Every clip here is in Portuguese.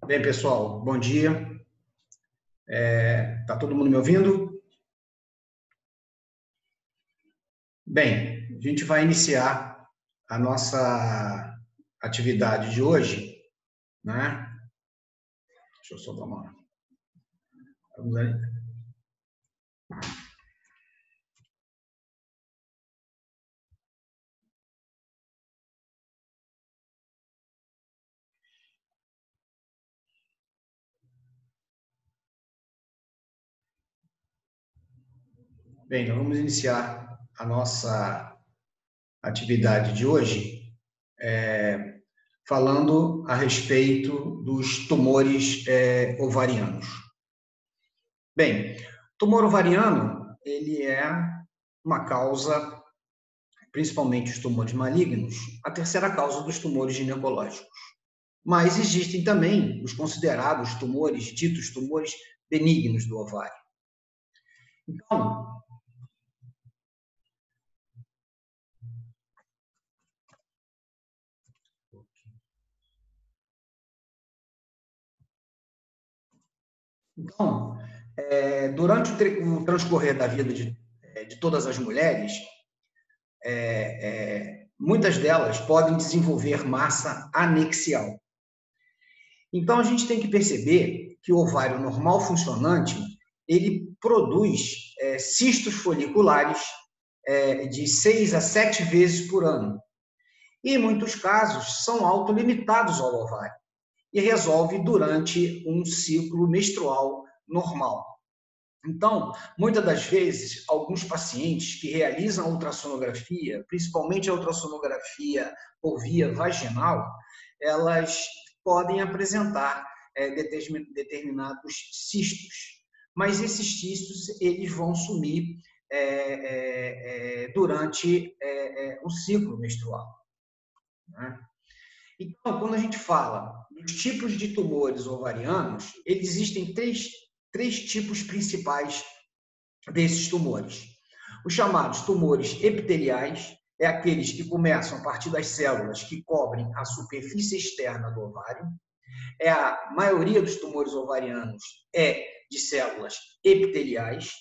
Bem, pessoal, bom dia. Tá todo mundo me ouvindo? Bem, a gente vai iniciar a nossa atividade de hoje, né? Deixa eu só dar uma... Vamos aí. Bem, então vamos iniciar a nossa atividade de hoje falando a respeito dos tumores ovarianos. Bem, tumor ovariano, ele é uma causa, principalmente os tumores malignos, a terceira causa dos tumores ginecológicos. Mas existem também os considerados tumores, ditos tumores benignos do ovário. Então, durante o transcorrer da vida de todas as mulheres, muitas delas podem desenvolver massa anexial. Então, a gente tem que perceber que o ovário normal funcionante, ele produz cistos foliculares de 6 a 7 vezes por ano. E, em muitos casos, são autolimitados ao ovário e resolve durante um ciclo menstrual normal. Então, muitas das vezes, alguns pacientes que realizam a ultrassonografia, principalmente a ultrassonografia por via vaginal, elas podem apresentar determinados cistos, mas esses cistos eles vão sumir durante o ciclo menstrual, né? Então, quando a gente fala dos tipos de tumores ovarianos, existem três tipos principais desses tumores. Os chamados tumores epiteliais, aqueles que começam a partir das células que cobrem a superfície externa do ovário. A maioria dos tumores ovarianos é de células epiteliais.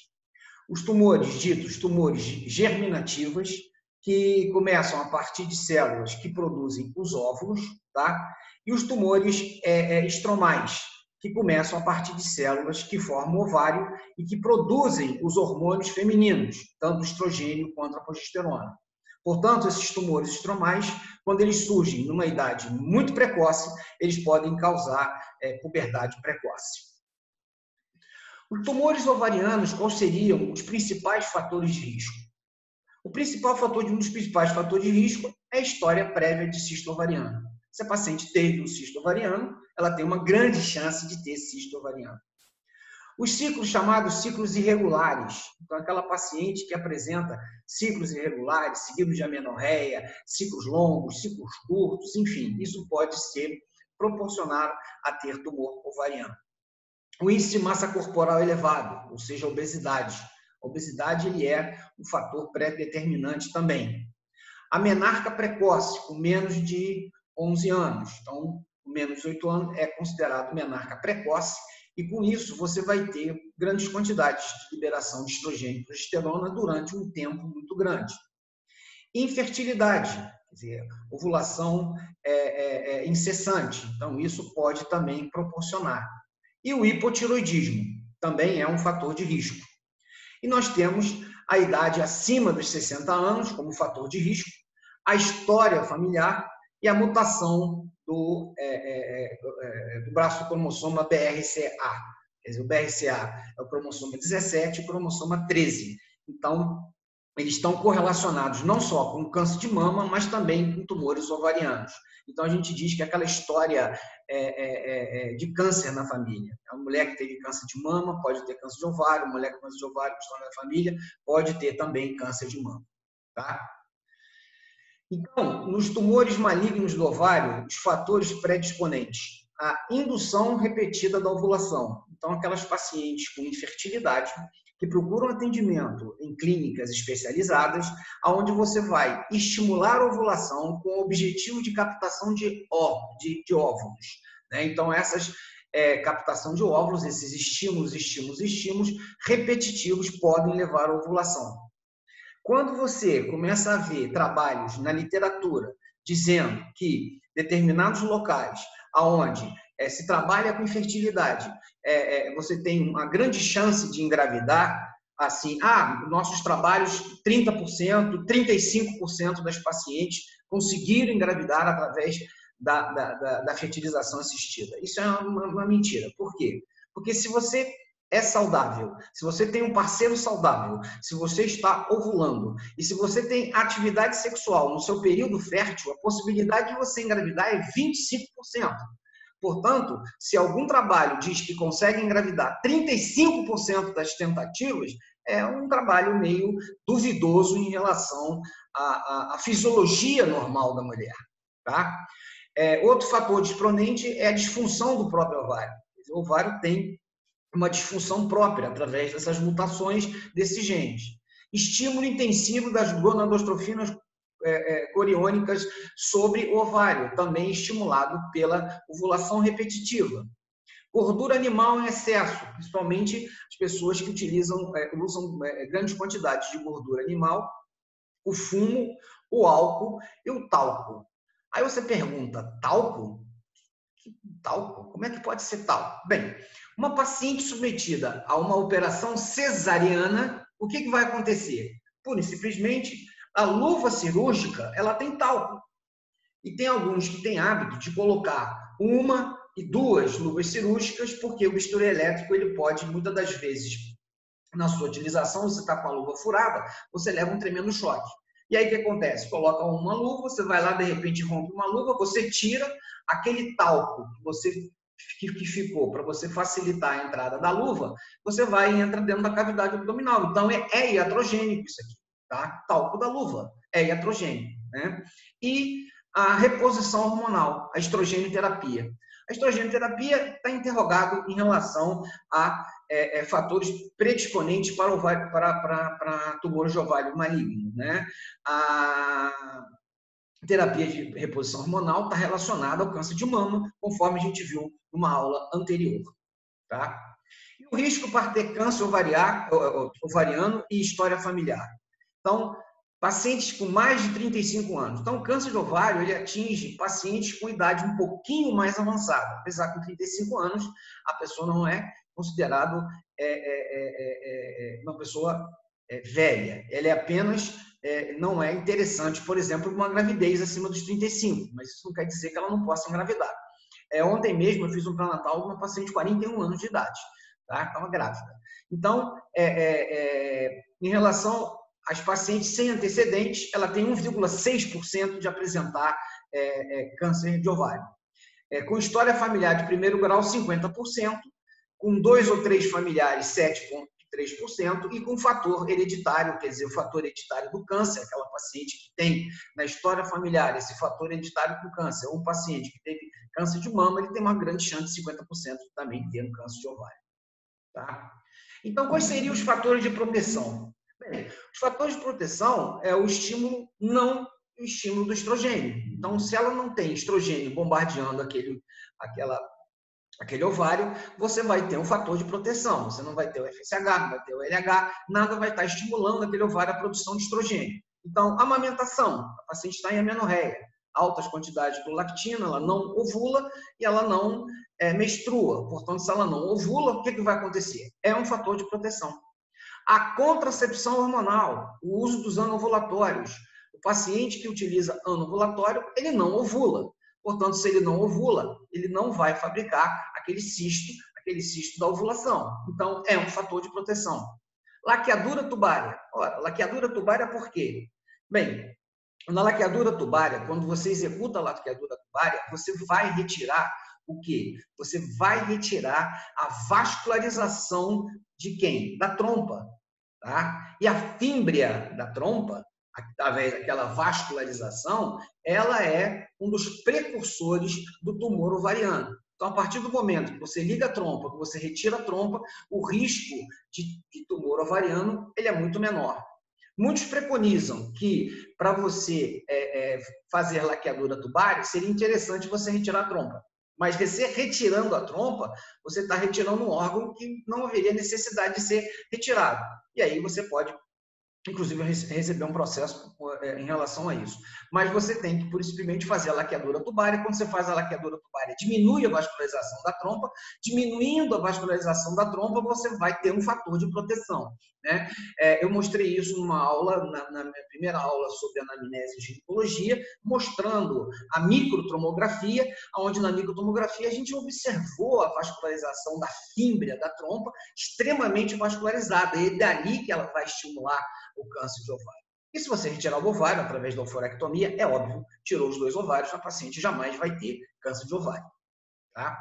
Os tumores ditos tumores germinativas, que começam a partir de células que produzem os óvulos, tá? E os tumores estromais, que começam a partir de células que formam o ovário e que produzem os hormônios femininos, tanto o estrogênio quanto a progesterona. Portanto, esses tumores estromais, quando eles surgem numa idade muito precoce, eles podem causar puberdade precoce. Os tumores ovarianos, quais seriam os principais fatores de risco? Um dos principais fatores de risco é a história prévia de cisto ovariano. Se a paciente teve um cisto ovariano, ela tem uma grande chance de ter cisto ovariano. Os ciclos chamados ciclos irregulares, então aquela paciente que apresenta ciclos irregulares, seguidos de amenorreia, ciclos longos, ciclos curtos, enfim, isso pode ser proporcionado a ter tumor ovariano. O índice de massa corporal elevado, ou seja, a obesidade. A obesidade ele é um fator pré-determinante também. A menarca precoce, com menos de 11 anos. Então, com menos de 8 anos é considerado menarca precoce e, com isso, você vai ter grandes quantidades de liberação de estrogênio e progesterona durante um tempo muito grande. Infertilidade, quer dizer, ovulação incessante. Então, isso pode também proporcionar. E o hipotiroidismo também é um fator de risco. E nós temos a idade acima dos 60 anos como fator de risco, a história familiar e a mutação do braço do cromossoma BRCA. Quer dizer, o BRCA é o cromossoma 17 e o cromossoma 13. Então, eles estão correlacionados não só com câncer de mama, mas também com tumores ovarianos. Então, a gente diz que aquela história de câncer na família. A mulher que teve câncer de mama pode ter câncer de ovário, a mulher com câncer de ovário, que está na família, pode ter também câncer de mama. Tá? Então, nos tumores malignos do ovário, os fatores predisponentes. A indução repetida da ovulação. Então, aquelas pacientes com infertilidade que procuram atendimento em clínicas especializadas, onde você vai estimular a ovulação com o objetivo de captação de óvulos. Então, essas captação de óvulos, esses estímulos repetitivos podem levar à ovulação. Quando você começa a ver trabalhos na literatura dizendo que determinados locais onde se trabalha com infertilidade, você tem uma grande chance de engravidar, assim, nossos trabalhos, 30%, 35% das pacientes conseguiram engravidar através da fertilização assistida. Isso é uma mentira. Por quê? Porque se você é saudável, se você tem um parceiro saudável, se você está ovulando e se você tem atividade sexual no seu período fértil, a possibilidade de você engravidar é 25%. Portanto, se algum trabalho diz que consegue engravidar 35% das tentativas, é um trabalho meio duvidoso em relação à fisiologia normal da mulher. Tá? Outro fator disponente é a disfunção do próprio ovário. O ovário tem uma disfunção própria através dessas mutações desses genes. Estímulo intensivo das gonadostrofinas coriônicas sobre o ovário, também estimulado pela ovulação repetitiva. Gordura animal em excesso, principalmente as pessoas que usam grandes quantidades de gordura animal, o fumo, o álcool e o talco. Aí você pergunta, talco? Talco? Como é que pode ser talco? Bem, uma paciente submetida a uma operação cesariana, o que vai acontecer? Pura e simplesmente, a luva cirúrgica, ela tem talco. E tem alguns que têm hábito de colocar uma e duas luvas cirúrgicas, porque o bisturi elétrico, ele pode, muitas das vezes, na sua utilização, você está com a luva furada, você leva um tremendo choque. E aí o que acontece? Coloca uma luva, você vai lá, de repente rompe uma luva, você tira aquele talco que ficou para você facilitar a entrada da luva, você vai e entra dentro da cavidade abdominal. Então é iatrogênico isso aqui, tá? Talco da luva é iatrogênico, né? E a reposição hormonal, a estrogenoterapia. A estrogenoterapia está interrogado em relação a fatores predisponentes para tumores de ovário maligno, né? A terapia de reposição hormonal está relacionada ao câncer de mama, conforme a gente viu numa aula anterior, tá? E o risco para ter câncer ovariano e história familiar. Então, pacientes com mais de 35 anos. Então, o câncer de ovário, ele atinge pacientes com idade um pouquinho mais avançada. Apesar que com 35 anos, a pessoa não é considerada uma pessoa velha. Ela é apenas, não é interessante, por exemplo, uma gravidez acima dos 35, mas isso não quer dizer que ela não possa engravidar. Ontem mesmo eu fiz um pré-natal com uma paciente de 41 anos de idade, tá? Estava grávida. Então, em relação às pacientes sem antecedentes, ela tem 1,6% de apresentar câncer de ovário. Com história familiar de primeiro grau, 50%, com 2 ou 3 familiares, 7,3%, e com fator hereditário, quer dizer, o fator hereditário do câncer, aquela paciente que tem na história familiar esse fator hereditário com câncer, ou um paciente que teve câncer de mama, ele tem uma grande chance de 50% também ter um câncer de ovário. Tá? Então, quais seriam os fatores de proteção? Bem, os fatores de proteção é o estímulo o estímulo do estrogênio. Então, se ela não tem estrogênio bombardeando aquele ovário, você vai ter um fator de proteção. Você não vai ter o FSH, não vai ter o LH, nada vai estar estimulando aquele ovário a produção de estrogênio. Então, amamentação, a paciente está em amenorreia, altas quantidades de prolactina, ela não ovula e ela não menstrua. Portanto, se ela não ovula, o que vai acontecer? É um fator de proteção. A contracepção hormonal, o uso dos anovulatórios. O paciente que utiliza anovulatório, ele não ovula. Portanto, se ele não ovula, ele não vai fabricar aquele cisto da ovulação. Então, é um fator de proteção. Laqueadura tubária. Ora, laqueadura tubária por quê? Bem, na laqueadura tubária, quando você executa a laqueadura tubária, você vai retirar o quê? Você vai retirar a vascularização de quem? Da trompa. Tá? E a fímbria da trompa, através daquela vascularização, ela é um dos precursores do tumor ovariano. Então, a partir do momento que você liga a trompa, que você retira a trompa, o risco de tumor ovariano ele é muito menor. Muitos preconizam que, para você fazer laqueadura tubária, seria interessante você retirar a trompa. Mas você retirando a trompa, você está retirando um órgão que não haveria necessidade de ser retirado. E aí você pode, inclusive, receber um processo em relação a isso. Mas você tem que, por simplesmente, fazer a laqueadura tubária. Quando você faz a laqueadura tubária, diminui a vascularização da trompa. Diminuindo a vascularização da trompa, você vai ter um fator de proteção, né? Eu mostrei isso numa aula, na minha primeira aula sobre anamnese e ginecologia, mostrando a microtomografia, onde na microtomografia a gente observou a vascularização da fímbria da trompa extremamente vascularizada. E é dali que ela vai estimular o câncer de ovário. E se você retirar o ovário através da oforectomia, é óbvio, tirou os 2 ovários, a paciente jamais vai ter câncer de ovário. Tá?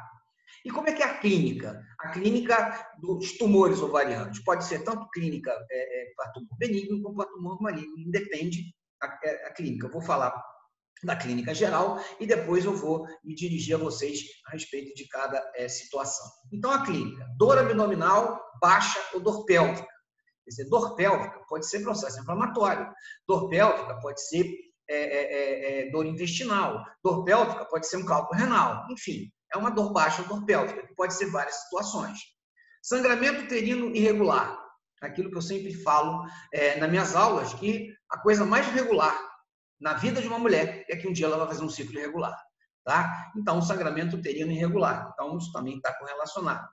E como é que é a clínica? A clínica dos tumores ovarianos pode ser tanto clínica para tumor benigno como para tumor maligno, depende a clínica. Eu vou falar da clínica geral e depois eu vou me dirigir a vocês a respeito de cada situação. Então, a clínica, dor abdominal, baixa ou dor pélvica. Quer dizer, dor pélvica pode ser processo inflamatório, dor pélvica pode ser dor intestinal, dor pélvica pode ser um cálculo renal, enfim, é uma dor baixa ou dor pélvica, que pode ser várias situações. Sangramento uterino irregular, aquilo que eu sempre falo nas minhas aulas, que a coisa mais regular na vida de uma mulher é que um dia ela vai fazer um ciclo irregular, tá? Então, sangramento uterino irregular, então isso também está correlacionado.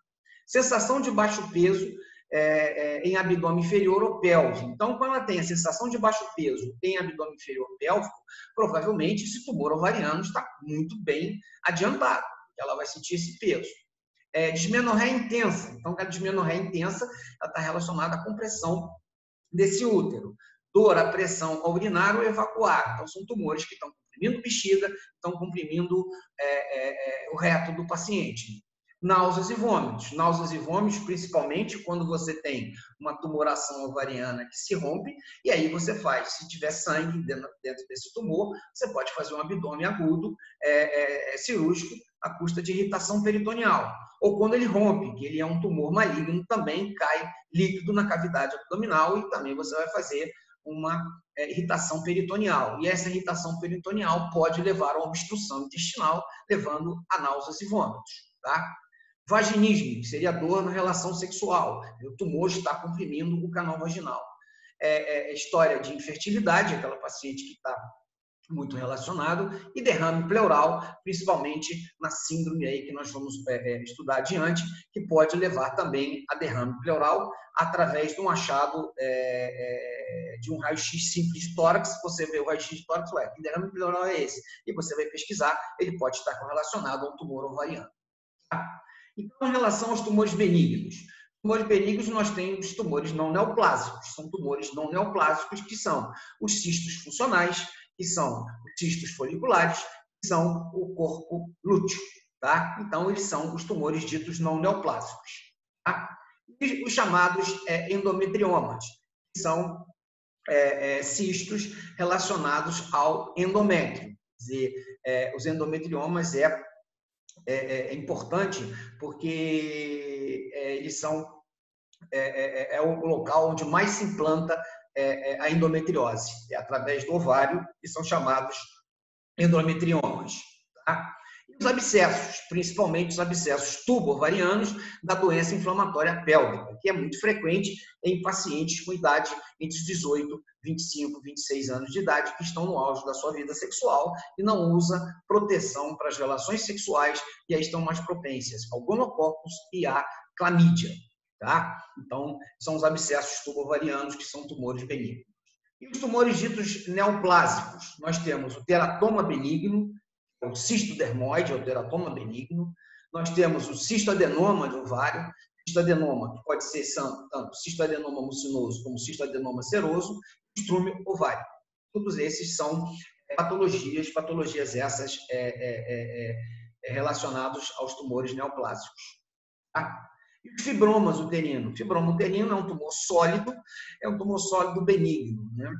Sensação de baixo peso em abdômen inferior ou pélvico. Então, quando ela tem a sensação de baixo peso em abdômen inferior ou pélvico, provavelmente esse tumor ovariano está muito bem adiantado. Ela vai sentir esse peso. Dismenorreia intensa. Então, a dismenorreia intensa está relacionada à compressão desse útero. Dor à pressão ao urinar ou evacuar. Então, são tumores que estão comprimindo bexiga, estão comprimindo o reto do paciente. Náuseas e vômitos. Náuseas e vômitos, principalmente quando você tem uma tumoração ovariana que se rompe, e aí você faz, se tiver sangue dentro desse tumor, você pode fazer um abdômen agudo cirúrgico à custa de irritação peritoneal. Ou quando ele rompe, que ele é um tumor maligno, também cai líquido na cavidade abdominal e também você vai fazer uma irritação peritoneal. E essa irritação peritoneal pode levar a uma obstrução intestinal, levando a náuseas e vômitos, tá? Vaginismo, que seria dor na relação sexual. O tumor está comprimindo o canal vaginal. História de infertilidade, aquela paciente que está muito relacionado, e derrame pleural, principalmente na síndrome aí que nós vamos estudar adiante, que pode levar também a derrame pleural através de um achado de um raio-x simples de tórax. Você vê o raio-x de tórax, que derrame pleural é esse? E você vai pesquisar, ele pode estar correlacionado a um tumor ovariano. Tá? Então, em relação aos tumores benignos, tumores benignos nós temos os tumores não neoplásicos, são tumores não neoplásicos que são os cistos funcionais, que são os cistos foliculares, que são o corpo lúteo, tá? Então, eles são os tumores ditos não neoplásicos, tá? E os chamados endometriomas, que são cistos relacionados ao endométrio. Quer dizer, os endometriomas é importante porque eles são o local onde mais se implanta a endometriose, através do ovário, que são chamados endometriomas. Tá? E os abscessos, principalmente os abscessos tubo-ovarianos da doença inflamatória pélvica, que é muito frequente em pacientes com idade entre os 18, 25, 26 anos de idade, que estão no auge da sua vida sexual e não usam proteção para as relações sexuais e aí estão mais propensas ao gonococcus e à clamídia. Tá? Então, são os abscessos tubo-ovarianos, que são tumores benignos. E os tumores ditos neoplásicos? Nós temos o teratoma benigno, o cistodermoide, é o teratoma benigno. Nós temos o cistoadenoma de ovário, cistoadenoma, que pode ser tanto cistoadenoma mucinoso como cistoadenoma seroso, e estrúmio ovário. Todos esses são patologias essas relacionadas aos tumores neoplásicos. Tá? E os fibromas uterinos? Fibroma uterino é um tumor sólido benigno, né?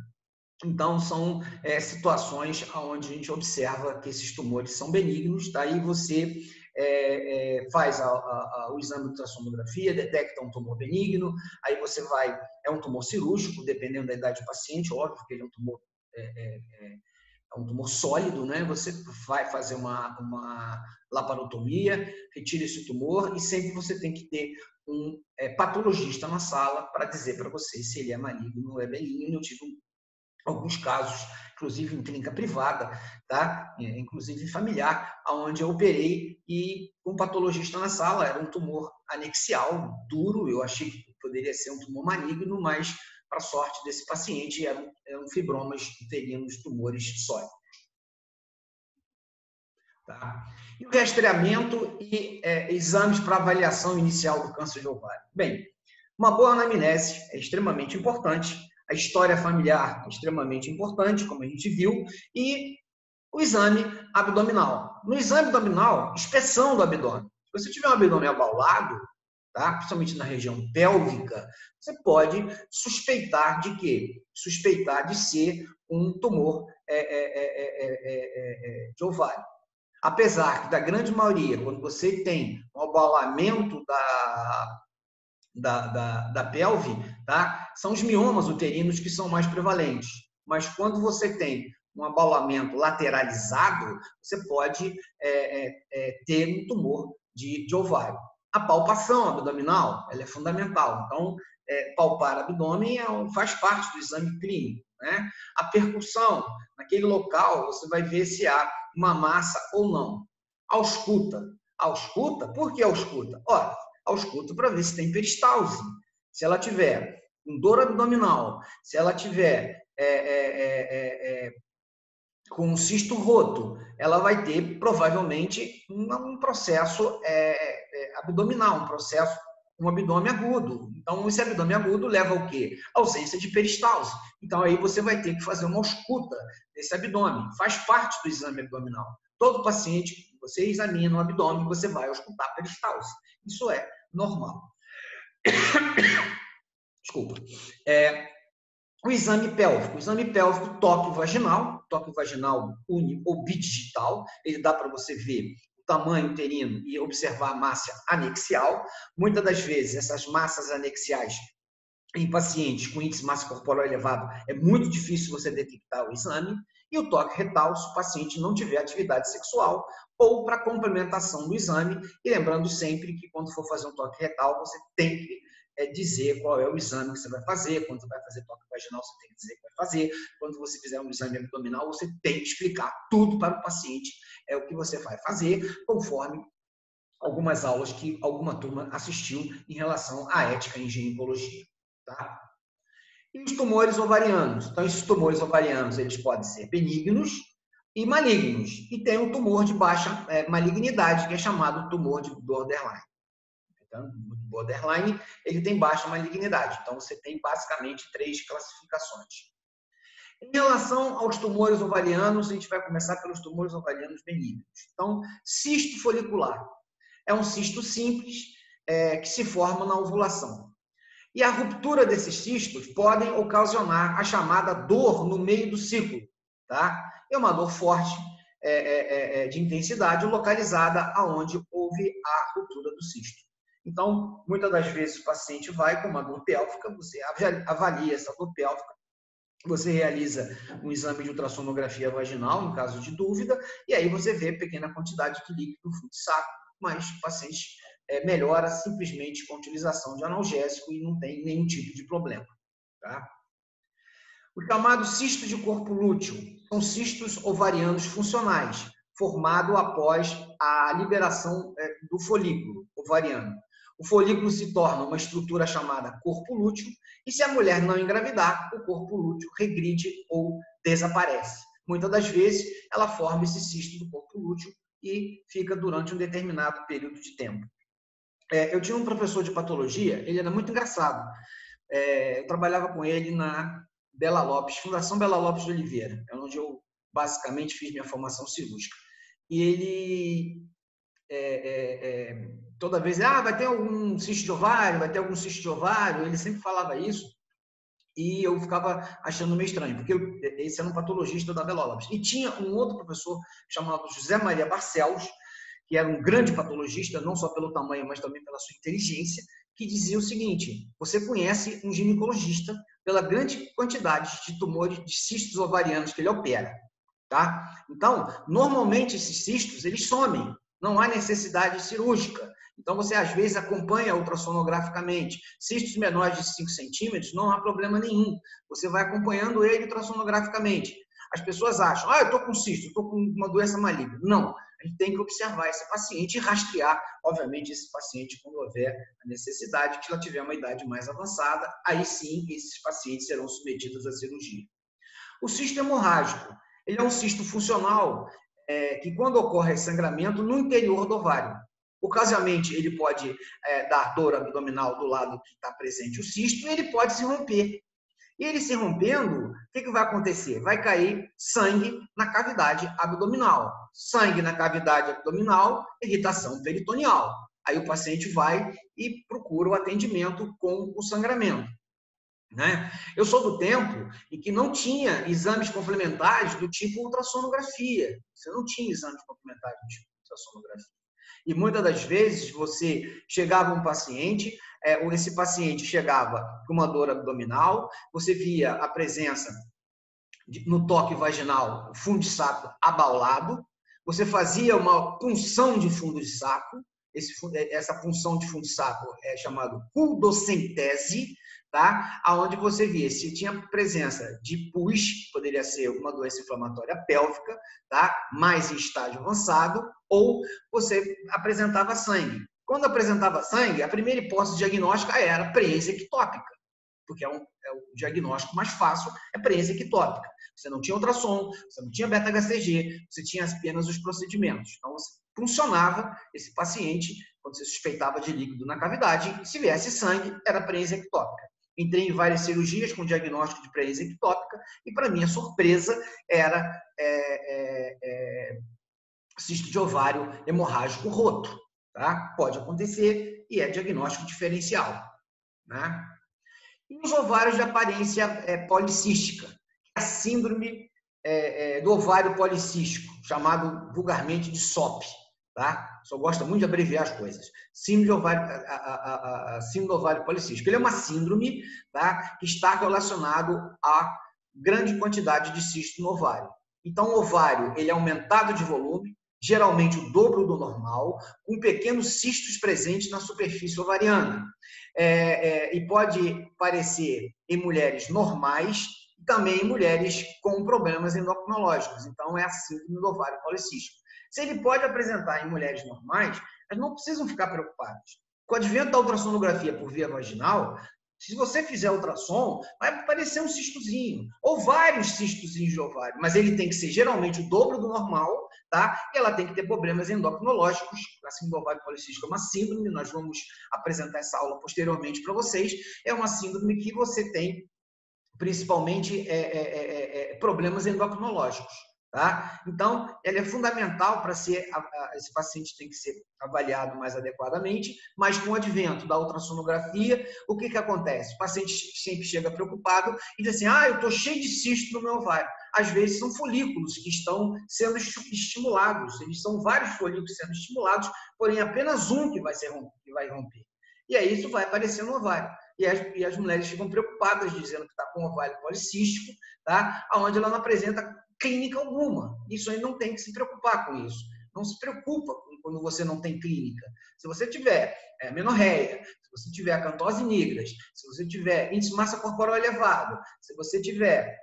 Então, são situações onde a gente observa que esses tumores são benignos, daí você faz o exame de ultrassonografia, detecta um tumor benigno, aí você é um tumor cirúrgico, dependendo da idade do paciente, óbvio que ele é um tumor é um tumor sólido, né? Você vai fazer uma laparotomia, retira esse tumor e sempre você tem que ter um patologista na sala para dizer para você se ele é maligno ou é benigno. Eu tive alguns casos, inclusive em clínica privada, tá? Inclusive familiar, onde eu operei e um patologista na sala, era um tumor anexial, duro, eu achei que poderia ser um tumor maligno, mas, para sorte desse paciente, eram fibromas uterinos, tumores sólidos. Tá? E o rastreamento e exames para avaliação inicial do câncer de ovário. Bem, uma boa anamnese é extremamente importante, a história familiar é extremamente importante, como a gente viu, e o exame abdominal. No exame abdominal, inspeção do abdômen. Se você tiver um abdômen abaulado, tá? Principalmente na região pélvica, você pode suspeitar de quê? Suspeitar de ser um tumor de ovário. Apesar que, da grande maioria, quando você tem um abaulamento da pelve, tá? São os miomas uterinos que são mais prevalentes. Mas quando você tem um abaulamento lateralizado, você pode ter um tumor de ovário. A palpação abdominal ela é fundamental. Então, palpar abdômen faz parte do exame clínico, né? A percussão, naquele local, você vai ver se há uma massa ou não. Ausculta. Ausculta? Por que ausculta? Ora, ausculta para ver se tem peristalse. Se ela tiver com dor abdominal, se ela tiver com um cisto roto, ela vai ter provavelmente um processo abdominal, um abdômen agudo. Então, esse abdômen agudo leva ao quê? Ausência de peristalse. Então, aí você vai ter que fazer uma ausculta desse abdômen. Faz parte do exame abdominal. Todo paciente, você examina o abdômen, você vai auscultar a peristalse. Isso é normal. Desculpa. O exame pélvico. O exame pélvico, toque vaginal uni ou bidigital. Ele dá para você ver o tamanho uterino e observar a massa anexial. Muitas das vezes, essas massas anexiais em pacientes com índice de massa corporal elevado, é muito difícil você detectar o exame. E o toque retal, se o paciente não tiver atividade sexual, ou para complementação do exame. E lembrando sempre que quando for fazer um toque retal, você tem que dizer qual é o exame que você vai fazer. Quando você vai fazer toque vaginal, você tem que dizer que vai fazer. Quando você fizer um exame abdominal, você tem que explicar tudo para o paciente, o que você vai fazer, conforme algumas aulas que alguma turma assistiu em relação à ética em ginecologia. Tá? E os tumores ovarianos? Então, esses tumores ovarianos, eles podem ser benignos e malignos. E tem um tumor de baixa malignidade, que é chamado tumor de borderline. Então, o borderline, ele tem baixa malignidade. Então, você tem basicamente 3 classificações. Em relação aos tumores ovarianos, a gente vai começar pelos tumores ovarianos benignos. Então, cisto folicular. É um cisto simples que se forma na ovulação. E a ruptura desses cistos podem ocasionar a chamada dor no meio do ciclo. Tá? É uma dor forte, de intensidade, localizada aonde houve a ruptura do cisto. Então, muitas das vezes o paciente vai com uma dor pélvica, você avalia essa dor pélvica, você realiza um exame de ultrassonografia vaginal, em caso de dúvida, e aí você vê pequena quantidade de líquido no fundo do saco, mas o paciente melhora simplesmente com a utilização de analgésico e não tem nenhum tipo de problema. Tá? O chamado cisto de corpo lúteo são cistos ovarianos funcionais, formado após a liberação do folículo ovariano. O folículo se torna uma estrutura chamada corpo lúteo e, se a mulher não engravidar, o corpo lúteo regride ou desaparece. Muitas das vezes, ela forma esse cisto do corpo lúteo e fica durante um determinado período de tempo. Eu tinha um professor de patologia, ele era muito engraçado. Eu trabalhava com ele na Bela Lopes, Fundação Bela Lopes de Oliveira, onde eu basicamente fiz minha formação cirúrgica. E ele toda vez, vai ter algum cisto de ovário, vai ter algum cisto de ovário, ele sempre falava isso, e eu ficava achando meio estranho, porque esse era um patologista da Bela Lopes. E tinha um outro professor chamado José Maria Barcelos, que era um grande patologista, não só pelo tamanho, mas também pela sua inteligência, que dizia o seguinte: você conhece um ginecologista pela grande quantidade de tumores, de cistos ovarianos que ele opera. tá? Então, normalmente esses cistos, eles somem, não há necessidade cirúrgica. Então, você às vezes acompanha ultrassonograficamente. Cistos menores de 5 centímetros, não há problema nenhum. Você vai acompanhando ele ultrassonograficamente. As pessoas acham, eu estou com cisto, estou com uma doença maligna. Não, a gente tem que observar esse paciente e rastrear, obviamente, esse paciente quando houver a necessidade, que ela tiver uma idade mais avançada, aí sim, esses pacientes serão submetidos à cirurgia. O cisto hemorrágico, ele é um cisto funcional que quando ocorre sangramento no interior do ovário. Ocasionalmente, ele pode dar dor abdominal do lado que está presente o cisto e ele pode se romper. E ele se rompendo, o que vai acontecer? Vai cair sangue na cavidade abdominal. Sangue na cavidade abdominal, irritação peritoneal. Aí o paciente vai e procura o atendimento com o sangramento. Né? Eu sou do tempo em que não tinha exames complementares do tipo ultrassonografia. Você não tinha exames complementares do tipo ultrassonografia. E muitas das vezes você chegava um paciente, esse paciente chegava com uma dor abdominal, você via a presença no toque vaginal, o fundo de saco abaulado, você fazia uma punção de fundo de saco, essa punção de fundo de saco é chamado pudocentese, tá? Aonde você via se tinha presença de pus, poderia ser uma doença inflamatória pélvica, tá? Mais em estágio avançado, ou você apresentava sangue. Quando apresentava sangue, a primeira hipótese diagnóstica era preense ectópica, porque é o diagnóstico mais fácil, é preense ectópica. Você não tinha ultrassom, você não tinha beta-HCG, você tinha apenas os procedimentos. Então, você funcionava esse paciente, quando você suspeitava de líquido na cavidade, e se viesse sangue, era preense ectópica. Entrei em várias cirurgias com diagnóstico de preense ectópica e, para minha surpresa, era cisto de ovário hemorrágico roto. Tá? Pode acontecer e é diagnóstico diferencial. Né? E os ovários de aparência policística, a síndrome do ovário policístico, chamado vulgarmente de SOP. Tá? Só gosta muito de abreviar as coisas. Síndrome do ovário policístico. Ele é uma síndrome, tá? Que está relacionado a grande quantidade de cisto no ovário. Então, o ovário ele é aumentado de volume, geralmente o dobro do normal, com pequenos cistos presentes na superfície ovariana. E pode parecer em mulheres normais e também em mulheres com problemas endocrinológicos. Então, é a síndrome do ovário policístico. Se ele pode apresentar em mulheres normais, elas não precisam ficar preocupadas. Com o advento da ultrassonografia por via vaginal, se você fizer ultrassom, vai aparecer um cistozinho, ou vários cistozinhos de ovário, mas ele tem que ser geralmente o dobro do normal, tá? E ela tem que ter problemas endocrinológicos. A síndrome do ovário policístico é uma síndrome, nós vamos apresentar essa aula posteriormente para vocês. É uma síndrome que você tem principalmente problemas endocrinológicos. Tá? Então, ela é fundamental para ser, esse paciente tem que ser avaliado mais adequadamente, mas com o advento da ultrassonografia, o que acontece? O paciente sempre chega preocupado e diz assim, eu estou cheio de cisto no meu ovário. Às vezes são folículos que estão sendo estimulados, eles são vários folículos sendo estimulados, porém apenas um que vai romper. E aí isso vai aparecer no ovário. E as mulheres ficam preocupadas dizendo que está com ovário policístico, tá? Onde ela não apresenta clínica alguma. Isso aí não tem que se preocupar com isso. Não se preocupa quando você não tem clínica. Se você tiver menorreia, se você tiver acantose nigras, se você tiver índice de massa corporal elevado, se você tiver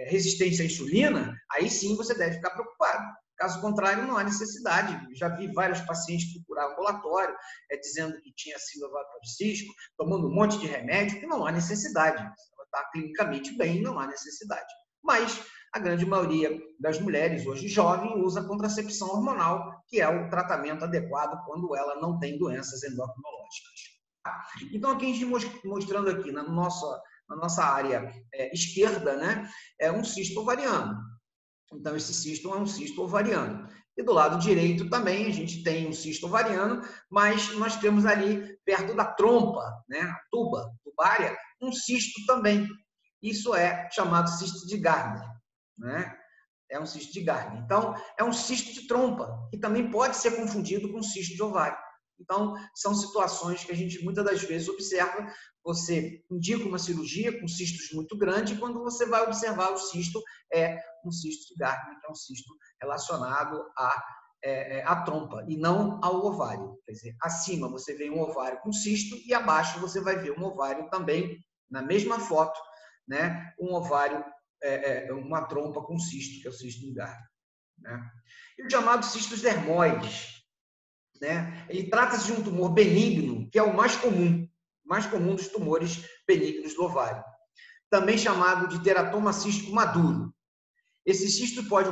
resistência à insulina, aí sim você deve ficar preocupado. Caso contrário, não há necessidade. Já vi vários pacientes procurar ambulatório dizendo que tinha síndrome ovário policístico, tomando um monte de remédio, que não há necessidade. Ela está clinicamente bem, não há necessidade. Mas a grande maioria das mulheres, hoje jovem, usa contracepção hormonal, que é o tratamento adequado quando ela não tem doenças endocrinológicas. Então, aqui a gente mostrando aqui na nossa área esquerda, né, é um cisto ovariano. Então, esse cisto é um cisto ovariano. E do lado direito também a gente tem um cisto ovariano, mas nós temos ali, perto da trompa, né, a tuba tubária, um cisto também. Isso é chamado cisto de Gardner. Né? É um cisto de Gardner. Então, é um cisto de trompa, que também pode ser confundido com cisto de ovário. Então, são situações que a gente muitas das vezes observa. Você indica uma cirurgia com cistos muito grande e quando você vai observar o cisto, é um cisto de Gardner, que é um cisto relacionado à trompa e não ao ovário. Quer dizer, acima você vê um ovário com cisto e abaixo você vai ver um ovário também, na mesma foto, né? Um ovário, uma trompa com cisto, que é o cisto de Gardner. Né? E o chamado cistos dermoides, né? Ele trata-se de um tumor benigno, que é o mais comum dos tumores benignos do ovário, também chamado de teratoma cístico maduro. Esse cisto pode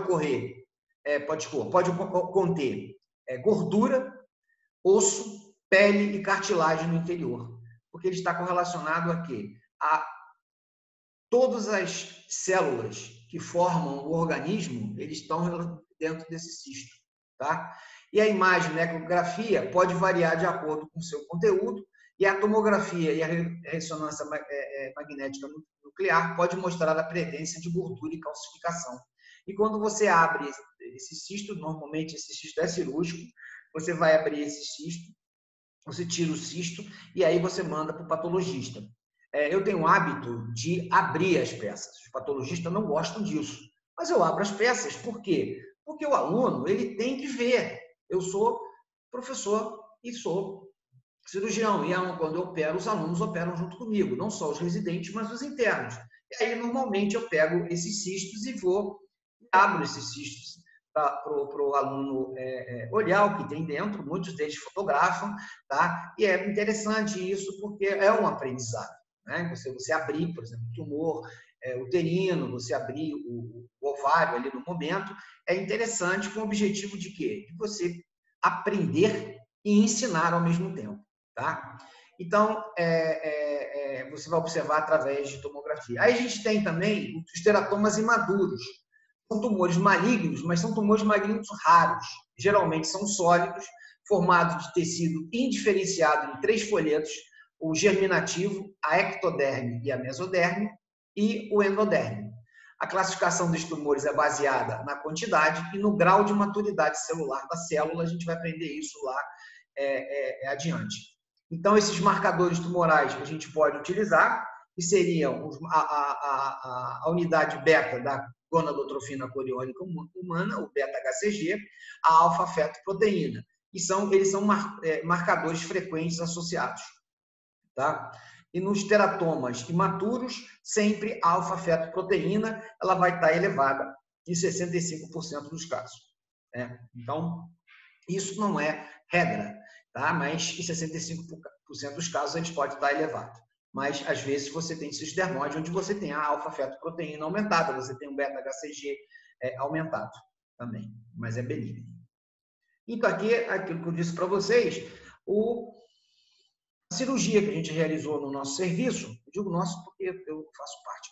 pode conter gordura, osso, pele e cartilagem no interior, porque ele está correlacionado a quê? A todas as células que formam o organismo, eles estão dentro desse cisto, tá? E a imagem, né, ecografia, pode variar de acordo com o seu conteúdo, e a tomografia e a ressonância magnética nuclear pode mostrar a presença de gordura e calcificação. E quando você abre esse cisto, normalmente esse cisto é cirúrgico, você vai abrir esse cisto, você tira o cisto e aí você manda para o patologista. Eu tenho o hábito de abrir as peças. Os patologistas não gostam disso. Mas eu abro as peças, por quê? Porque o aluno ele tem que ver. Eu sou professor e sou cirurgião. E quando eu opero, os alunos operam junto comigo. Não só os residentes, mas os internos. E aí, normalmente, eu pego esses cistos e abro esses cistos para o aluno olhar o que tem dentro. Muitos deles fotografam, tá? E é interessante isso porque é um aprendizado. Né? Você abrir, por exemplo, o tumor uterino, você abrir o ovário ali no momento, é interessante com o objetivo de quê? De você aprender e ensinar ao mesmo tempo, tá? Então, você vai observar através de tomografia. Aí a gente tem também os teratomas imaduros. São tumores malignos, mas são tumores malignos raros. Geralmente são sólidos, formados de tecido indiferenciado em 3 folhetos, o germinativo, a ectoderme e a mesoderme, e o endoderme. A classificação dos tumores é baseada na quantidade e no grau de maturidade celular da célula. A gente vai aprender isso lá adiante. Então, esses marcadores tumorais que a gente pode utilizar, que seriam a unidade beta da gonadotrofina coriônica humana, o beta-HCG, a alfa-fetoproteína. Eles são marcadores frequentes associados. Tá? E nos teratomas imaturos, sempre a alfa-fetoproteína ela vai estar elevada em 65% dos casos. Né? Então, isso não é regra, tá? Mas em 65% dos casos eles podem estar elevados. Mas, às vezes, você tem cisdermose onde você tem a alfa-fetoproteína aumentada, você tem um beta-HCG aumentado também, mas é benigno. Então, aquilo que eu disse para vocês, a cirurgia que a gente realizou no nosso serviço, eu digo nosso porque eu faço parte,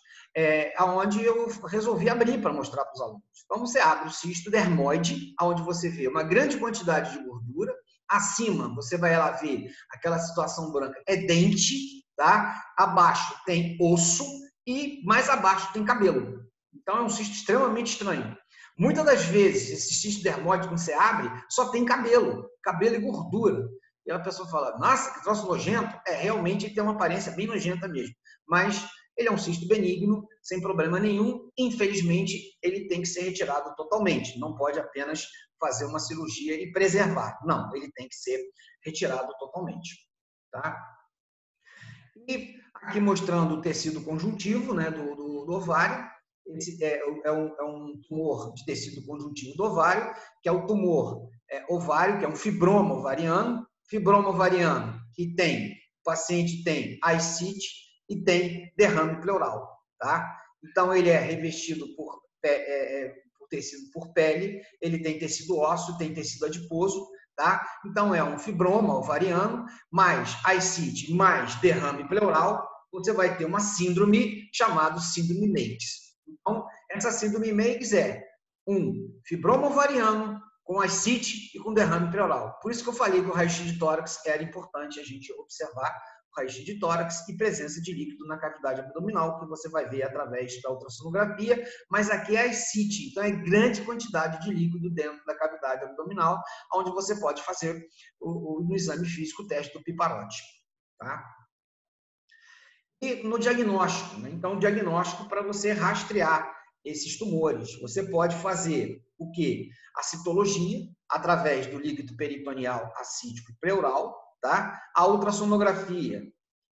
onde eu resolvi abrir para mostrar para os alunos. Então, você abre o cisto dermoide, onde você vê uma grande quantidade de gordura. Acima, você vai lá ver aquela situação branca, é dente, tá? Abaixo tem osso e mais abaixo tem cabelo. Então, é um cisto extremamente estranho. Muitas das vezes, esse cisto dermoide, quando você abre, só tem cabelo e gordura. E a pessoa fala, nossa, que troço nojento. Realmente ele tem uma aparência bem nojenta mesmo. Mas ele é um cisto benigno, sem problema nenhum. Infelizmente, ele tem que ser retirado totalmente. Não pode apenas fazer uma cirurgia e preservar. Não, ele tem que ser retirado totalmente. Tá? E aqui mostrando o tecido conjuntivo, né, do ovário. Esse é um tumor de tecido conjuntivo do ovário, que é o tumor ovário, que é um fibroma ovariano. Fibroma ovariano, que o paciente tem ascite e tem derrame pleural, tá? Então, ele é revestido por tecido por pele, ele tem tecido ósseo, tem tecido adiposo, tá? Então, é um fibroma ovariano, mais ascite, mais derrame pleural, você vai ter uma síndrome chamada síndrome Meigs. Então, essa síndrome Meigs é um fibroma ovariano, com ascite e com derrame pleural. Por isso que eu falei que o raio-x de tórax era importante a gente observar, raio-x de tórax e presença de líquido na cavidade abdominal, que você vai ver através da ultrassonografia, mas aqui é a ascite, então é grande quantidade de líquido dentro da cavidade abdominal, onde você pode fazer no exame físico o teste do piparote. Tá? E no diagnóstico, né? Então, o diagnóstico para você rastrear esses tumores, você pode fazer o quê? A citologia, através do líquido peritoneal assídico e pleural, tá? A ultrassonografia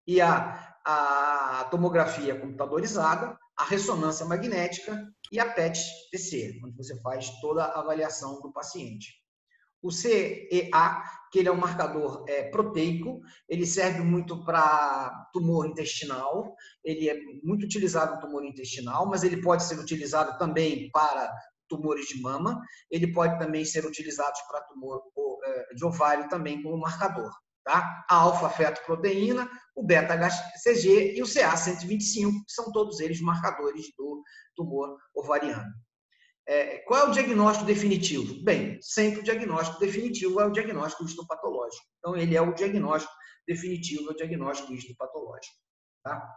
e a tomografia computadorizada, a ressonância magnética e a PET-TC, onde você faz toda a avaliação do paciente. O CEA, que ele é um marcador proteico, ele serve muito para tumor intestinal, ele é muito utilizado no tumor intestinal, mas ele pode ser utilizado também para tumores de mama, ele pode também ser utilizado para tumor de ovário também como marcador. Tá? A alfa-fetoproteína, o beta-HCG e o CA125, que são todos eles marcadores do tumor ovariano. Qual é o diagnóstico definitivo? Bem, sempre o diagnóstico definitivo é o diagnóstico histopatológico. Então, ele é o diagnóstico definitivo, é o diagnóstico histopatológico. Tá?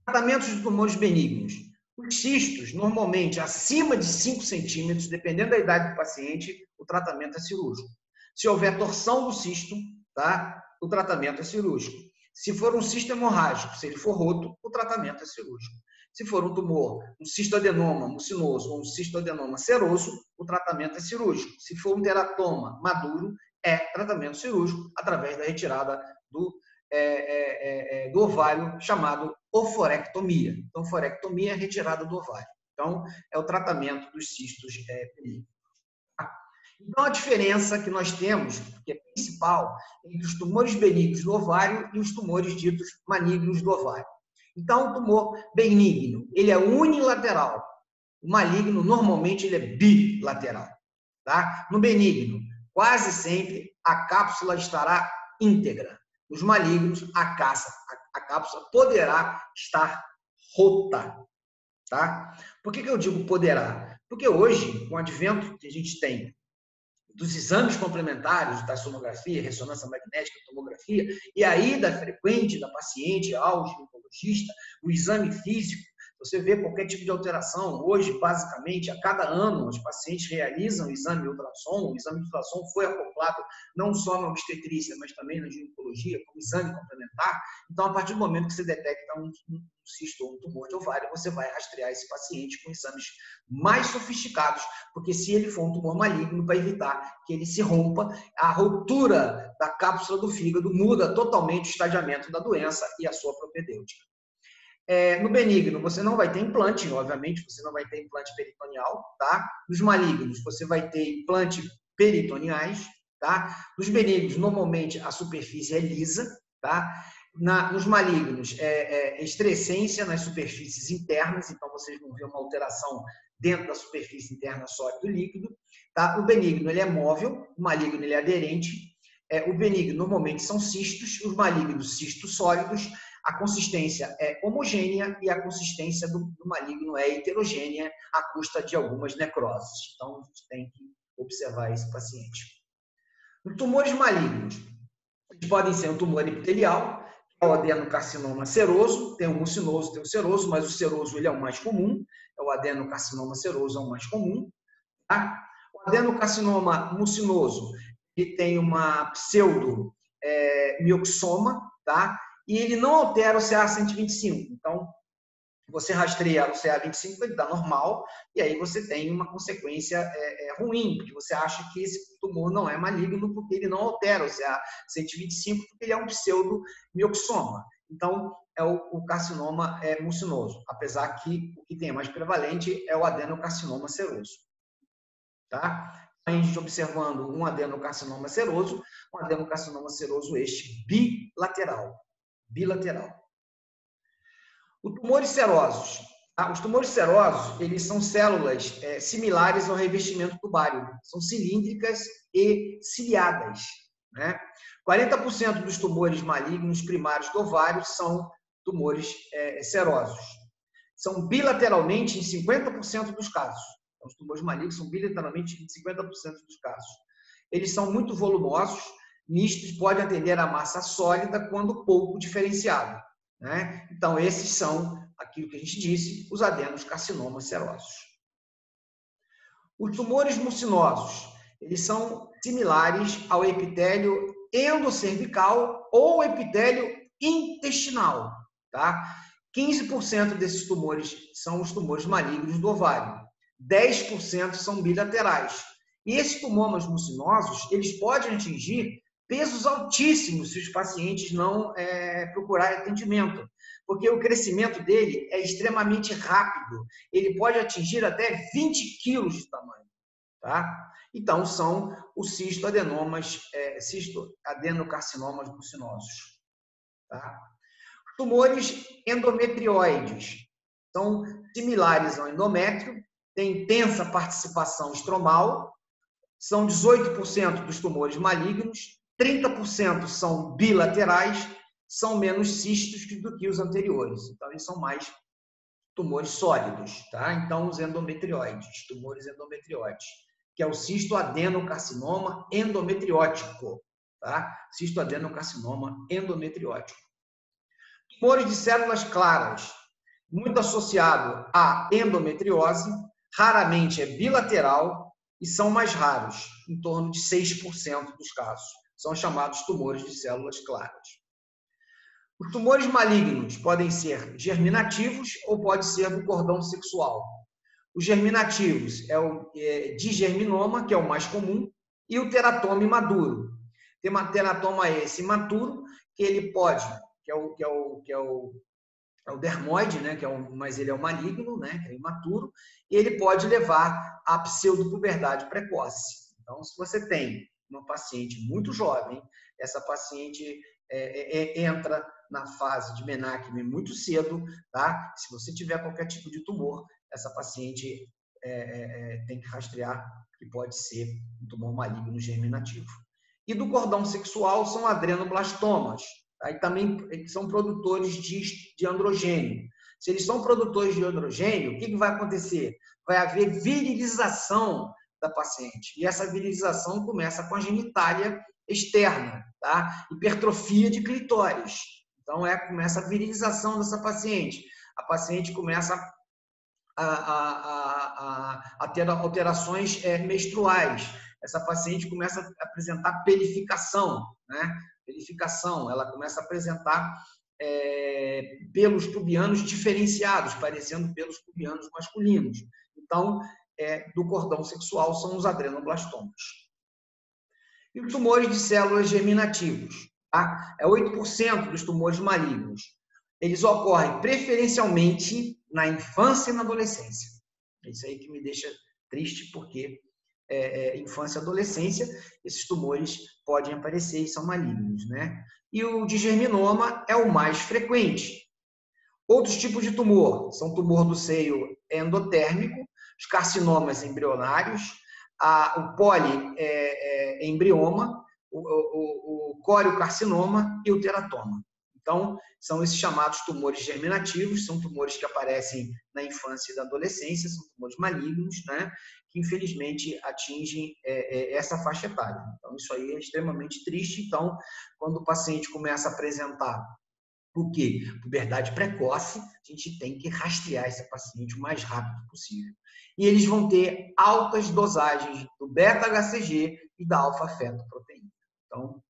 Tratamentos de tumores benignos. Os cistos, normalmente, acima de 5 centímetros, dependendo da idade do paciente, o tratamento é cirúrgico. Se houver torção do cisto, tá? O tratamento é cirúrgico. Se for um cisto hemorrágico, se ele for roto, o tratamento é cirúrgico. Se for um tumor, um cistoadenoma mucinoso ou um cistoadenoma seroso, o tratamento é cirúrgico. Se for um teratoma maduro, é tratamento cirúrgico através da retirada do ovário, chamado oforectomia. Então, oforectomia é retirada do ovário. Então, é o tratamento dos cistos benignos. Então, a diferença que nós temos, que é principal, entre os tumores benignos do ovário e os tumores ditos malignos do ovário. Então, o tumor benigno, ele é unilateral. O maligno, normalmente, ele é bilateral. Tá? No benigno, quase sempre, a cápsula estará íntegra. Nos malignos, a cápsula poderá estar rota. Tá? Por que eu digo poderá? Porque hoje, com o advento que a gente tem dos exames complementares da sonografia, ressonância magnética, tomografia, e a ida frequente da paciente ao ginecologista, o exame físico, você vê qualquer tipo de alteração. Hoje, basicamente, a cada ano, os pacientes realizam o exame de ultrassom. O exame de ultrassom foi acoplado não só na obstetrícia, mas também na ginecologia, como exame complementar. Então, a partir do momento que você detecta um cisto ou um tumor de ovário, você vai rastrear esse paciente com exames mais sofisticados, porque se ele for um tumor maligno, para evitar que ele se rompa, a ruptura da cápsula do fígado muda totalmente o estadiamento da doença e a sua propedêutica. No benigno, você não vai ter implante, obviamente, você não vai ter implante peritoneal, tá? Nos malignos, você vai ter implante peritoneais, tá? Nos benignos, normalmente, a superfície é lisa, tá? Nos malignos, excrescência nas superfícies internas, então vocês vão ver uma alteração dentro da superfície interna sólido líquido, tá? O benigno, ele é móvel, o maligno, ele é aderente. O benigno, normalmente, são cistos, os malignos, cistos sólidos. A consistência é homogênea e a consistência do maligno é heterogênea à custa de algumas necroses. Então, a gente tem que observar esse paciente. Os tumores malignos, eles podem ser um tumor epitelial, que é o adenocarcinoma seroso, tem o mucinoso, tem o seroso, mas o seroso ele é o mais comum, é o adenocarcinoma seroso, é o mais comum. Tá? O adenocarcinoma mucinoso, ele tem uma pseudo-mioxoma, tá? E ele não altera o CA125. Então, você rastreia o CA25, ele dá normal, e aí você tem uma consequência ruim, porque você acha que esse tumor não é maligno, porque ele não altera o CA125, porque ele é um pseudo-mioxoma. Então, é o carcinoma mucinoso, apesar que o que tem mais prevalente é o adenocarcinoma seroso. Tá? A gente observando um adenocarcinoma seroso este bilateral. Os tumores serosos. Os tumores serosos, eles são células similares ao revestimento tubário. São cilíndricas e ciliadas. Né? 40% dos tumores malignos primários do ovário são tumores serosos. São bilateralmente em 50% dos casos. Então, os tumores malignos são bilateralmente em 50% dos casos. Eles são muito volumosos, mistos podem atender a massa sólida quando pouco diferenciado, né? Então, esses são aquilo que a gente disse, os adenocarcinomas serosos. Os tumores mucinosos, eles são similares ao epitélio endocervical ou epitélio intestinal, tá? 15% desses tumores são os tumores malignos do ovário, 10% são bilaterais. E esses tumores mucinosos, eles podem atingir pesos altíssimos se os pacientes não procurarem atendimento, porque o crescimento dele é extremamente rápido. Ele pode atingir até 20 quilos de tamanho, tá? Então, são os cistoadenocarcinomas mucinosos, tá? Tumores endometrioides são similares ao endométrio, têm intensa participação estromal, são 18% dos tumores malignos, 30% são bilaterais, são menos císticos do que os anteriores. Então, eles são mais tumores sólidos, tá? Então, os endometrioides, tumores endometrioides, que é o cistoadenocarcinoma endometriótico, tá? Cistoadenocarcinoma endometriótico. Tumores de células claras, muito associado à endometriose, raramente é bilateral e são mais raros, em torno de 6% dos casos. São chamados tumores de células claras. Os tumores malignos podem ser germinativos ou pode ser do cordão sexual. Os germinativos é o digerminoma, que é o mais comum, e o teratoma imaduro. Tem um teratoma esse imaturo, que ele pode, que é o dermoide, né, mas ele é o maligno, né, que é imaturo, e ele pode levar à pseudopuberdade precoce. Então, se você tem uma paciente muito jovem, essa paciente entra na fase de menarquia muito cedo, tá? Se você tiver qualquer tipo de tumor, essa paciente tem que rastrear, que pode ser um tumor maligno germinativo. E do cordão sexual são adrenoblastomas, tá? E também são produtores de androgênio. Se eles são produtores de androgênio, o que vai acontecer? Vai haver virilização da paciente. E essa virilização começa com a genitália externa, tá? Hipertrofia de clitóris. Então, começa a virilização dessa paciente. A paciente começa a ter alterações menstruais. Essa paciente começa a apresentar pelificação, né? Pelificação, ela começa a apresentar pelos pubianos diferenciados, parecendo pelos pubianos masculinos. Então, do cordão sexual são os adrenoblastomas. E os tumores de células germinativos, tá? 8% dos tumores malignos. Eles ocorrem preferencialmente na infância e na adolescência. É isso aí que me deixa triste, porque infância e adolescência, esses tumores podem aparecer e são malignos, né? E o digerminoma é o mais frequente. Outros tipos de tumor são tumor do seio endotérmico, os carcinomas embrionários, o poliembrioma, o coriocarcinoma e o teratoma. Então, são esses chamados tumores germinativos, são tumores que aparecem na infância e na adolescência, são tumores malignos, né, que infelizmente atingem essa faixa etária. Então, isso aí é extremamente triste. Então, quando o paciente começa a apresentar o quê? Puberdade precoce, a gente tem que rastrear esse paciente o mais rápido possível. E eles vão ter altas dosagens do beta-HCG e da alfa-fetoproteína. Então,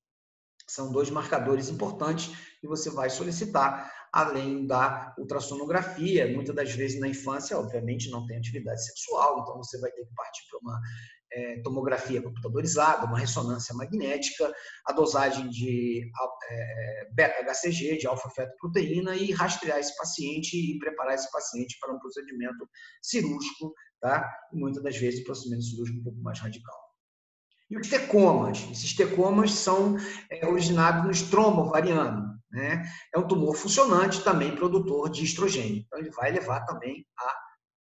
são dois marcadores importantes que você vai solicitar, além da ultrassonografia. Muitas das vezes na infância, obviamente, não tem atividade sexual, então você vai ter que partir para uma tomografia computadorizada, uma ressonância magnética, a dosagem de beta-HCG, de alfa-fetoproteína, e rastrear esse paciente e preparar esse paciente para um procedimento cirúrgico, tá? E muitas das vezes um procedimento cirúrgico um pouco mais radical. E os tecomas? Esses tecomas são originados no estroma ovariano, né? É um tumor funcionante, também produtor de estrogênio. Então, ele vai levar também à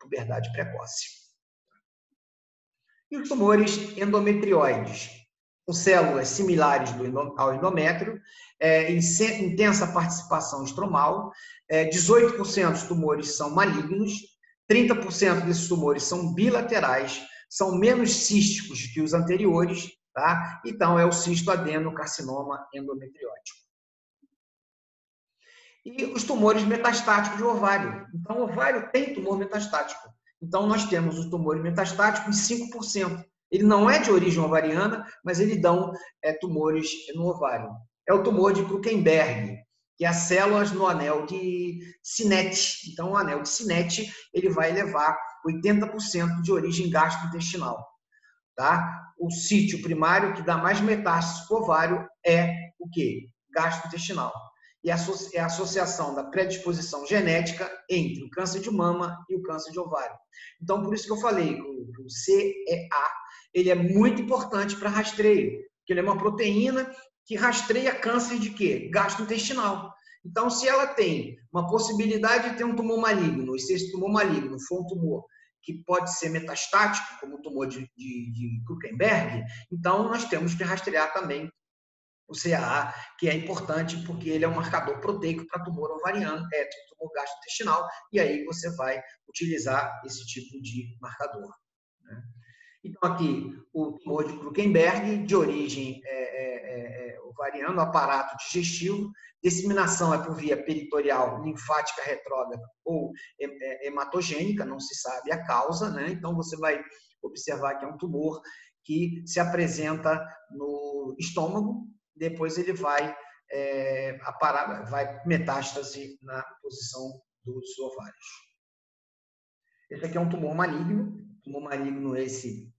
puberdade precoce. E os tumores endometrioides? Com células similares ao endométrio, intensa participação estromal, 18% dos tumores são malignos, 30% desses tumores são bilaterais, são menos císticos que os anteriores, tá? Então, é o cisto adenocarcinoma endometriótico. E os tumores metastáticos de ovário. Então, o ovário tem tumor metastático. Então, nós temos os tumores metastáticos em 5%. Ele não é de origem ovariana, mas eles dão tumores no ovário. É o tumor de Krukenberg, que é as células no anel de Sinet. Então, o anel de Sinet ele vai levar 80% de origem gastrointestinal. Tá? O sítio primário que dá mais metástases para o ovário é o quê? Gastrointestinal. E é a associação da predisposição genética entre o câncer de mama e o câncer de ovário. Então, por isso que eu falei que o CEA ele é muito importante para rastreio, porque ele é uma proteína que rastreia câncer de quê? Gastrointestinal. Então, se ela tem uma possibilidade de ter um tumor maligno, e se esse tumor maligno for um tumor que pode ser metastático, como o tumor de Krukenberg, então nós temos que rastrear também o CAA, que é importante porque ele é um marcador proteico para tumor ovariano, tumor gastrointestinal, e aí você vai utilizar esse tipo de marcador. Né? Então, aqui, o tumor de Krukenberg, de origem ovariano, aparato digestivo, disseminação é por via peritorial, linfática retrógrada ou hematogênica, não se sabe a causa, né? Então, você vai observar que é um tumor que se apresenta no estômago, depois ele vai metástase na posição dos ovários. Esse aqui é um tumor maligno. Tumor maligno esse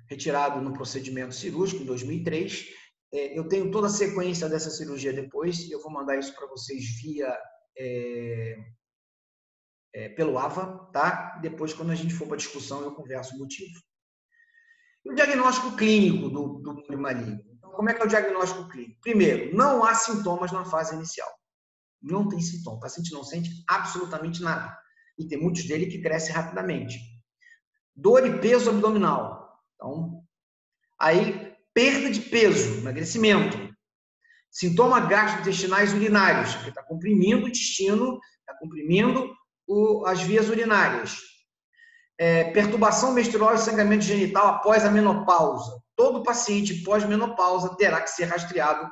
retirado no procedimento cirúrgico em 2003. Eu tenho toda a sequência dessa cirurgia depois e eu vou mandar isso para vocês via pelo AVA, tá? Depois, quando a gente for para a discussão, eu converso o motivo. E o diagnóstico clínico do tumor maligno. Então, como é que é o diagnóstico clínico? Primeiro, não há sintomas na fase inicial. Não tem sintoma. O paciente não sente absolutamente nada. E tem muitos dele que crescem rapidamente. Dor e peso abdominal. Então, aí, perda de peso, emagrecimento. Sintomas gastrointestinais urinários, porque está comprimindo o intestino, está comprimindo as vias urinárias. Perturbação menstrual e sangramento genital após a menopausa. Todo paciente pós-menopausa terá que ser rastreado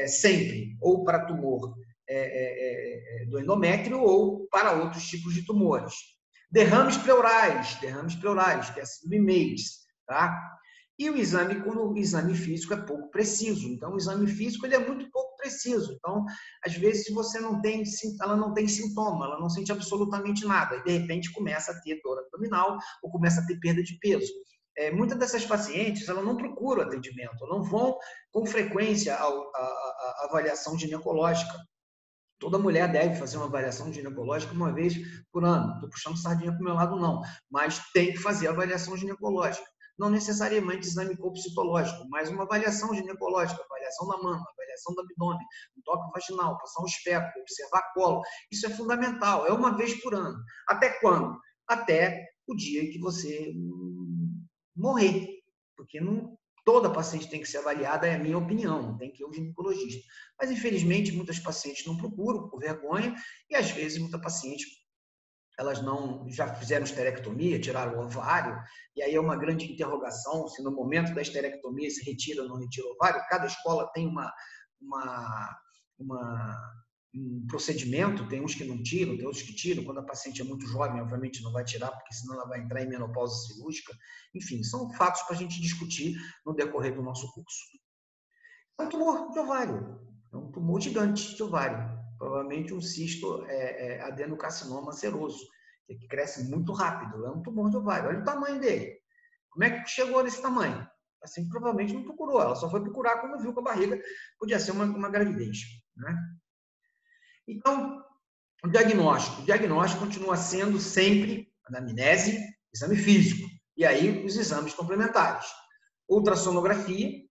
sempre, ou para tumor do endométrio ou para outros tipos de tumores. Derrames pleurais, que é a síndrome MEIS, tá? E o exame, quando o exame físico é pouco preciso. Então, o exame físico ele é muito pouco preciso. Então, às vezes, você ela não tem sintoma, ela não sente absolutamente nada. E, de repente, começa a ter dor abdominal ou começa a ter perda de peso. Muitas dessas pacientes, elas não procuram atendimento, não vão com frequência à avaliação ginecológica. Toda mulher deve fazer uma avaliação ginecológica uma vez por ano. Não estou puxando sardinha para o meu lado, não. Mas tem que fazer a avaliação ginecológica. Não necessariamente exame citológico, mas uma avaliação ginecológica, avaliação da mama, avaliação do abdômen, um toque vaginal, passar um espeto, observar colo. Isso é fundamental, é uma vez por ano. Até quando? Até o dia que você morrer. Porque toda paciente tem que ser avaliada, é a minha opinião, tem que ir ao ginecologista. Mas, infelizmente, muitas pacientes não procuram por vergonha e, às vezes, muita paciente elas não já fizeram esterectomia, tiraram o ovário, e aí é uma grande interrogação se no momento da esterectomia se retira ou não retira o ovário. Cada escola tem um procedimento, tem uns que não tiram, tem outros que tiram. Quando a paciente é muito jovem, obviamente não vai tirar, porque senão ela vai entrar em menopausa cirúrgica. Enfim, são fatos para a gente discutir no decorrer do nosso curso. É um tumor de ovário, é um tumor gigante de ovário. Provavelmente um cisto adenocarcinoma seroso, que cresce muito rápido. É um tumor de ovário. Olha o tamanho dele. Como é que chegou nesse tamanho? Assim, provavelmente não procurou. Ela só foi procurar quando viu que a barriga podia ser uma gravidez. Né? Então, o diagnóstico continua sendo sempre anamnese, exame físico. E aí, os exames complementares. Ultrassonografia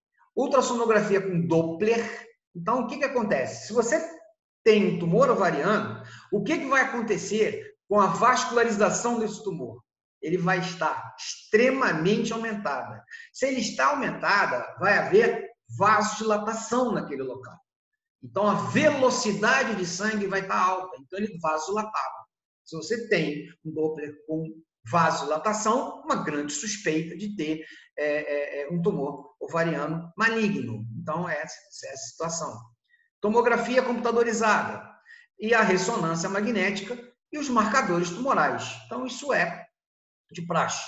com Doppler. Então, o que acontece? Se você tem um tumor ovariano, o que vai acontecer com a vascularização desse tumor? Ele vai estar extremamente aumentada. Se ele está aumentada, vai haver vasodilatação naquele local. Então, a velocidade de sangue vai estar alta. Então, ele vasodilatado. Se você tem um Doppler com vasodilatação, uma grande suspeita de ter um tumor ovariano maligno. Então, essa é a situação. Tomografia computadorizada e a ressonância magnética e os marcadores tumorais. Então, isso é de praxe.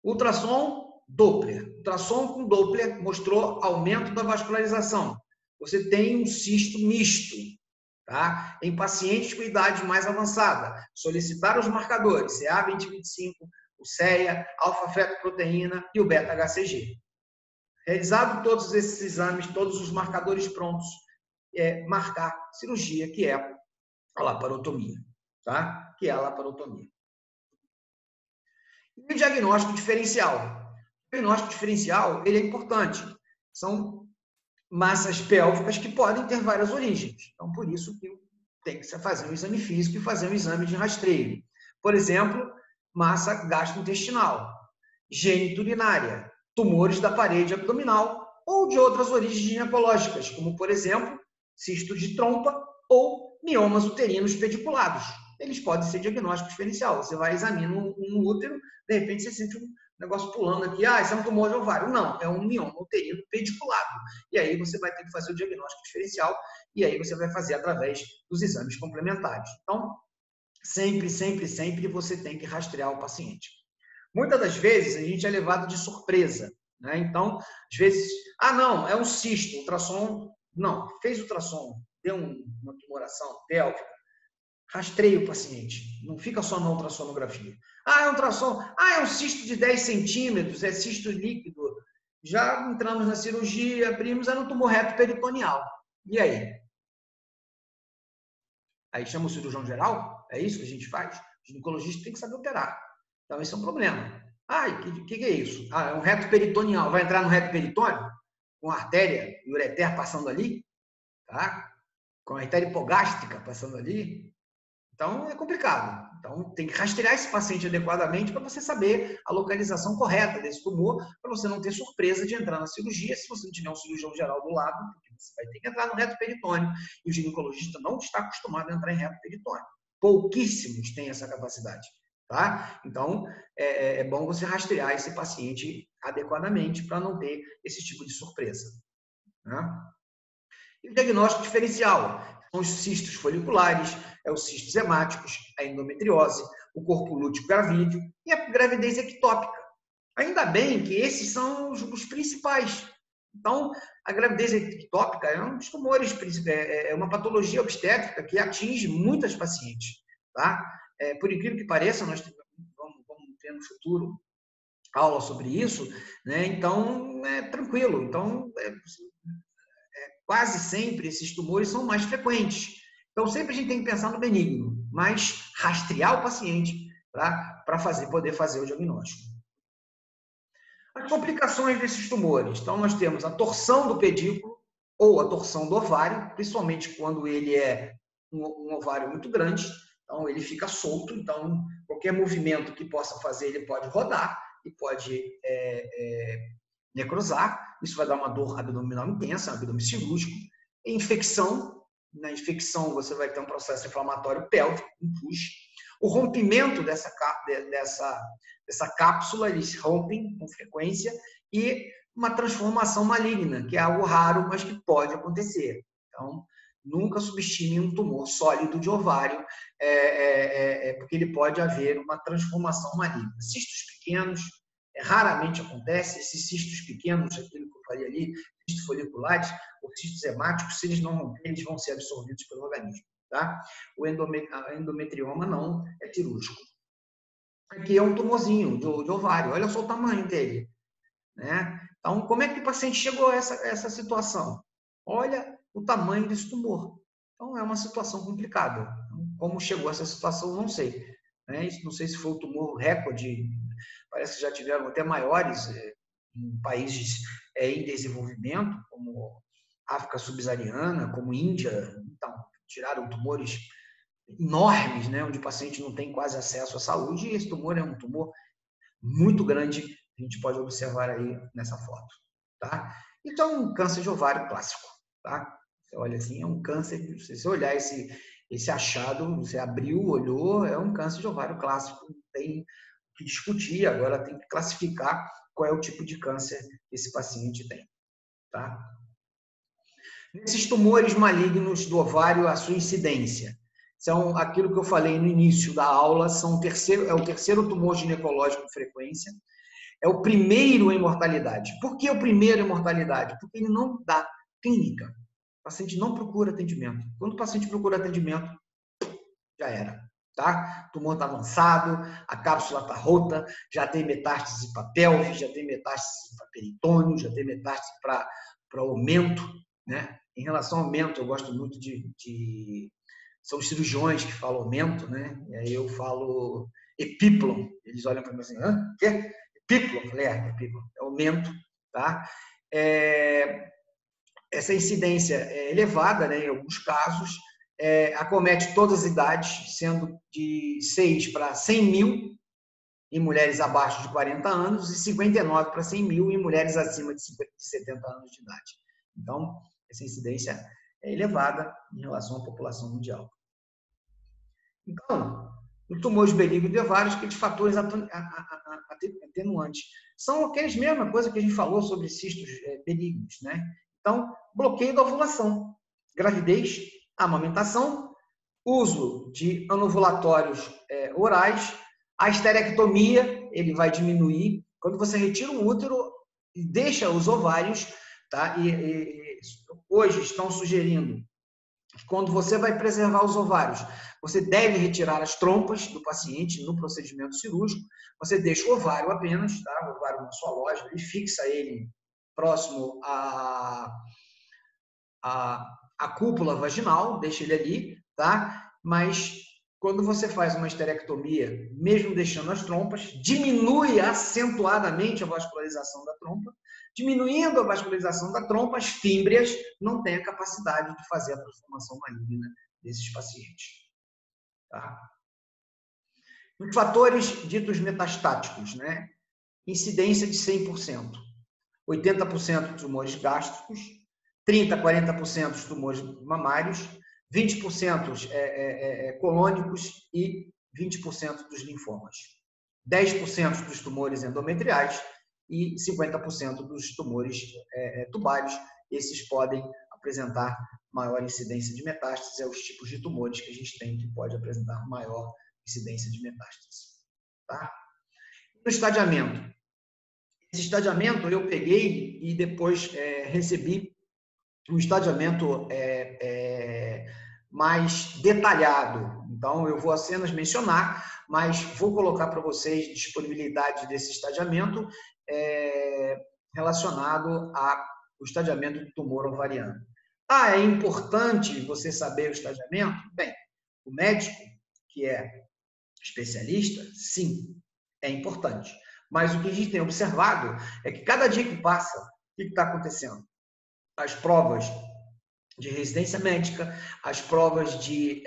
Ultrassom, Doppler. Ultrassom com Doppler mostrou aumento da vascularização. Você tem um cisto misto, tá? Em pacientes com idade mais avançada. Solicitar os marcadores CA2025, o CEA, alfa-fetoproteína e o beta-HCG. Realizado todos esses exames, todos os marcadores prontos, marcar cirurgia, que é a laparotomia, tá? Que é a laparotomia. E o diagnóstico diferencial. O diagnóstico diferencial, ele é importante. São massas pélvicas que podem ter várias origens. Então, por isso que tem que se fazer um exame físico e fazer um exame de rastreio. Por exemplo, massa gastrointestinal, geniturinária, tumores da parede abdominal ou de outras origens ginecológicas, como, por exemplo, cisto de trompa ou miomas uterinos pediculados. Eles podem ser diagnóstico diferencial. Você vai examinar um útero, de repente você sente um negócio pulando aqui, isso é um tumor de ovário. Não, é um mioma uterino pediculado. E aí você vai ter que fazer o diagnóstico diferencial e aí você vai fazer através dos exames complementares. Então, sempre, sempre, sempre você tem que rastrear o paciente. Muitas das vezes a gente é levado de surpresa, né? Então, às vezes, não, é um cisto, ultrassom, não, fez ultrassom, deu uma tumoração pélvica, rastreia o paciente, não fica só na ultrassonografia. É um ultrassom, é um cisto de 10 centímetros, é cisto líquido. Já entramos na cirurgia, abrimos, era um tumor reto peritoneal. E aí? Aí chama o cirurgião geral? É isso que a gente faz? O ginecologista tem que saber operar. Então, esse é um problema. O que é isso? É um reto peritoneal. Vai entrar no reto peritônio? Com a artéria e ureter passando ali? Tá? Com a artéria hipogástrica passando ali? Então, é complicado. Então, tem que rastrear esse paciente adequadamente para você saber a localização correta desse tumor, para você não ter surpresa de entrar na cirurgia se você não tiver um cirurgião geral do lado, porque você vai ter que entrar no reto peritônio. E o ginecologista não está acostumado a entrar em reto peritônio. Pouquíssimos têm essa capacidade. Tá? Então, é bom você rastrear esse paciente adequadamente para não ter esse tipo de surpresa. Né? E o diagnóstico diferencial são os cistos foliculares, os cistos hemáticos, a endometriose, o corpo lúteo gravídeo e a gravidez ectópica. Ainda bem que esses são os principais. Então, a gravidez ectópica é um dos tumores, é uma patologia obstétrica que atinge muitas pacientes. Tá? Por incrível que pareça, nós vamos ter no futuro aula sobre isso, né? Então, é tranquilo. Então, quase sempre esses tumores são mais frequentes. Então, sempre a gente tem que pensar no benigno, mas rastrear o paciente para poder fazer o diagnóstico. As complicações desses tumores. Então, nós temos a torção do pedículo ou a torção do ovário, principalmente quando ele é um ovário muito grande. Então, ele fica solto. Então, qualquer movimento que possa fazer, ele pode rodar e pode necrosar. Isso vai dar uma dor abdominal intensa, abdômen cirúrgico. Infecção. Na infecção, você vai ter um processo inflamatório pélvico, um push. O rompimento dessa cápsula, eles rompem com frequência, e uma transformação maligna, que é algo raro, mas que pode acontecer. Então, nunca subestime um tumor sólido de ovário, porque ele pode haver uma transformação maligna. Cistos pequenos, raramente acontece. Esses cistos pequenos, aquilo que eu falei ali, cistos foliculares ou cistos hemáticos, se eles não romperem, eles vão ser absorvidos pelo organismo. Tá? A endometrioma não é cirúrgico. Aqui é um tumorzinho de ovário, olha só o tamanho dele. Né? Então, como é que o paciente chegou a essa situação? Olha o tamanho desse tumor. Então, é uma situação complicada. Como chegou a essa situação, não sei. Né? Não sei se foi o tumor recorde, parece que já tiveram até maiores em países em desenvolvimento, como África subsaariana, como Índia. Então, tiraram tumores enormes, né, onde o paciente não tem quase acesso à saúde, e esse tumor é um tumor muito grande, a gente pode observar aí nessa foto. Tá? Então, é um câncer de ovário clássico. Tá? Você olha assim, é um câncer, se você olhar esse achado, você abriu, olhou, é um câncer de ovário clássico, não tem que discutir, agora tem que classificar qual é o tipo de câncer que esse paciente tem. Tá? Nesses tumores malignos do ovário, a sua incidência são aquilo que eu falei no início da aula, é o terceiro tumor ginecológico com frequência, é o primeiro em mortalidade. Por que o primeiro em mortalidade? Porque ele não dá clínica. O paciente não procura atendimento. Quando o paciente procura atendimento, já era. Tá? O tumor está avançado, a cápsula está rota, já tem metástase para pelve, já tem metástase para peritônio, já tem metástase para aumento. Né? Em relação ao aumento, eu gosto muito são os cirurgiões que falam aumento, né? E aí eu falo epíplon. Eles olham para mim assim, hã? O quê? Epíplon? Eu falei, epíplon. É aumento, tá? Essa incidência é elevada, né, em alguns casos, acomete todas as idades, sendo de 6 para 100 mil em mulheres abaixo de 40 anos e 59 para 100 mil em mulheres acima de 70 anos de idade. Então, essa incidência é elevada em relação à população mundial. Então, os tumores benignos de ovários, aqueles fatores atenuantes, são aqueles mesma coisa que a gente falou sobre cistos benignos, né? Então, bloqueio da ovulação, gravidez, amamentação, uso de anovulatórios orais, a esterectomia, ele vai diminuir. Quando você retira o útero e deixa os ovários, tá? E hoje estão sugerindo que quando você vai preservar os ovários, você deve retirar as trompas do paciente no procedimento cirúrgico, você deixa o ovário apenas, tá? O ovário na sua loja, e fixa ele próximo à cúpula vaginal, deixa ele ali, tá? Mas quando você faz uma esterectomia, mesmo deixando as trompas, diminui acentuadamente a vascularização da trompa. Diminuindo a vascularização da trompa, as fímbrias não têm a capacidade de fazer a transformação maligna desses pacientes. Tá? Os fatores ditos metastáticos, né? Incidência de 100%. 80% de tumores gástricos, 30% a 40% dos tumores mamários, 20% colônicos e 20% dos linfomas. 10% dos tumores endometriais e 50% dos tumores tubários. Esses podem apresentar maior incidência de metástase, é os tipos de tumores que a gente tem que pode apresentar maior incidência de metástase. Tá? No estadiamento. Esse estadiamento eu peguei e depois recebi um estadiamento mais detalhado. Então, eu vou apenas mencionar, mas vou colocar para vocês disponibilidade desse estadiamento relacionado ao estadiamento do tumor ovariano. É importante você saber o estadiamento? Bem, o médico, que é especialista, sim, é importante. Mas o que a gente tem observado é que cada dia que passa, o que está acontecendo? As provas de residência médica, as provas de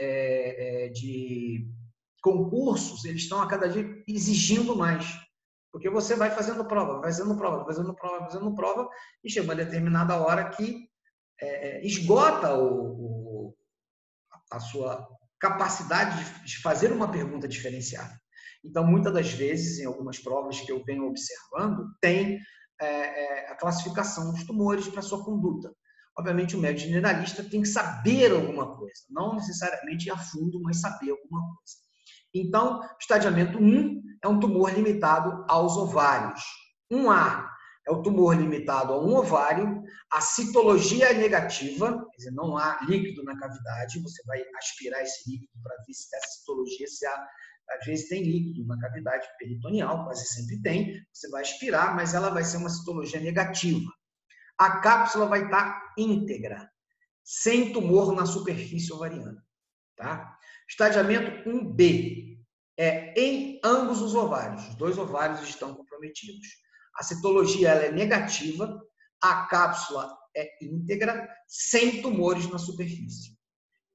concursos, eles estão a cada dia exigindo mais. Porque você vai fazendo prova, fazendo prova, e chega uma determinada hora que esgota a sua capacidade de fazer uma pergunta diferenciada. Então, muitas das vezes, em algumas provas que eu venho observando, tem a classificação dos tumores para sua conduta. Obviamente, o médico generalista tem que saber alguma coisa, não necessariamente ir a fundo, mas saber alguma coisa. Então, estadiamento 1 é um tumor limitado aos ovários. 1A é o tumor limitado a um ovário, a citologia é negativa, quer dizer, não há líquido na cavidade, você vai aspirar esse líquido para ver se a citologia, às vezes tem líquido na cavidade peritoneal, quase sempre tem, você vai aspirar, mas ela vai ser uma citologia negativa. A cápsula vai estar íntegra, sem tumor na superfície ovariana. Tá? Estadiamento 1B é em ambos os ovários, os dois ovários estão comprometidos. A citologia ela é negativa, a cápsula é íntegra, sem tumores na superfície.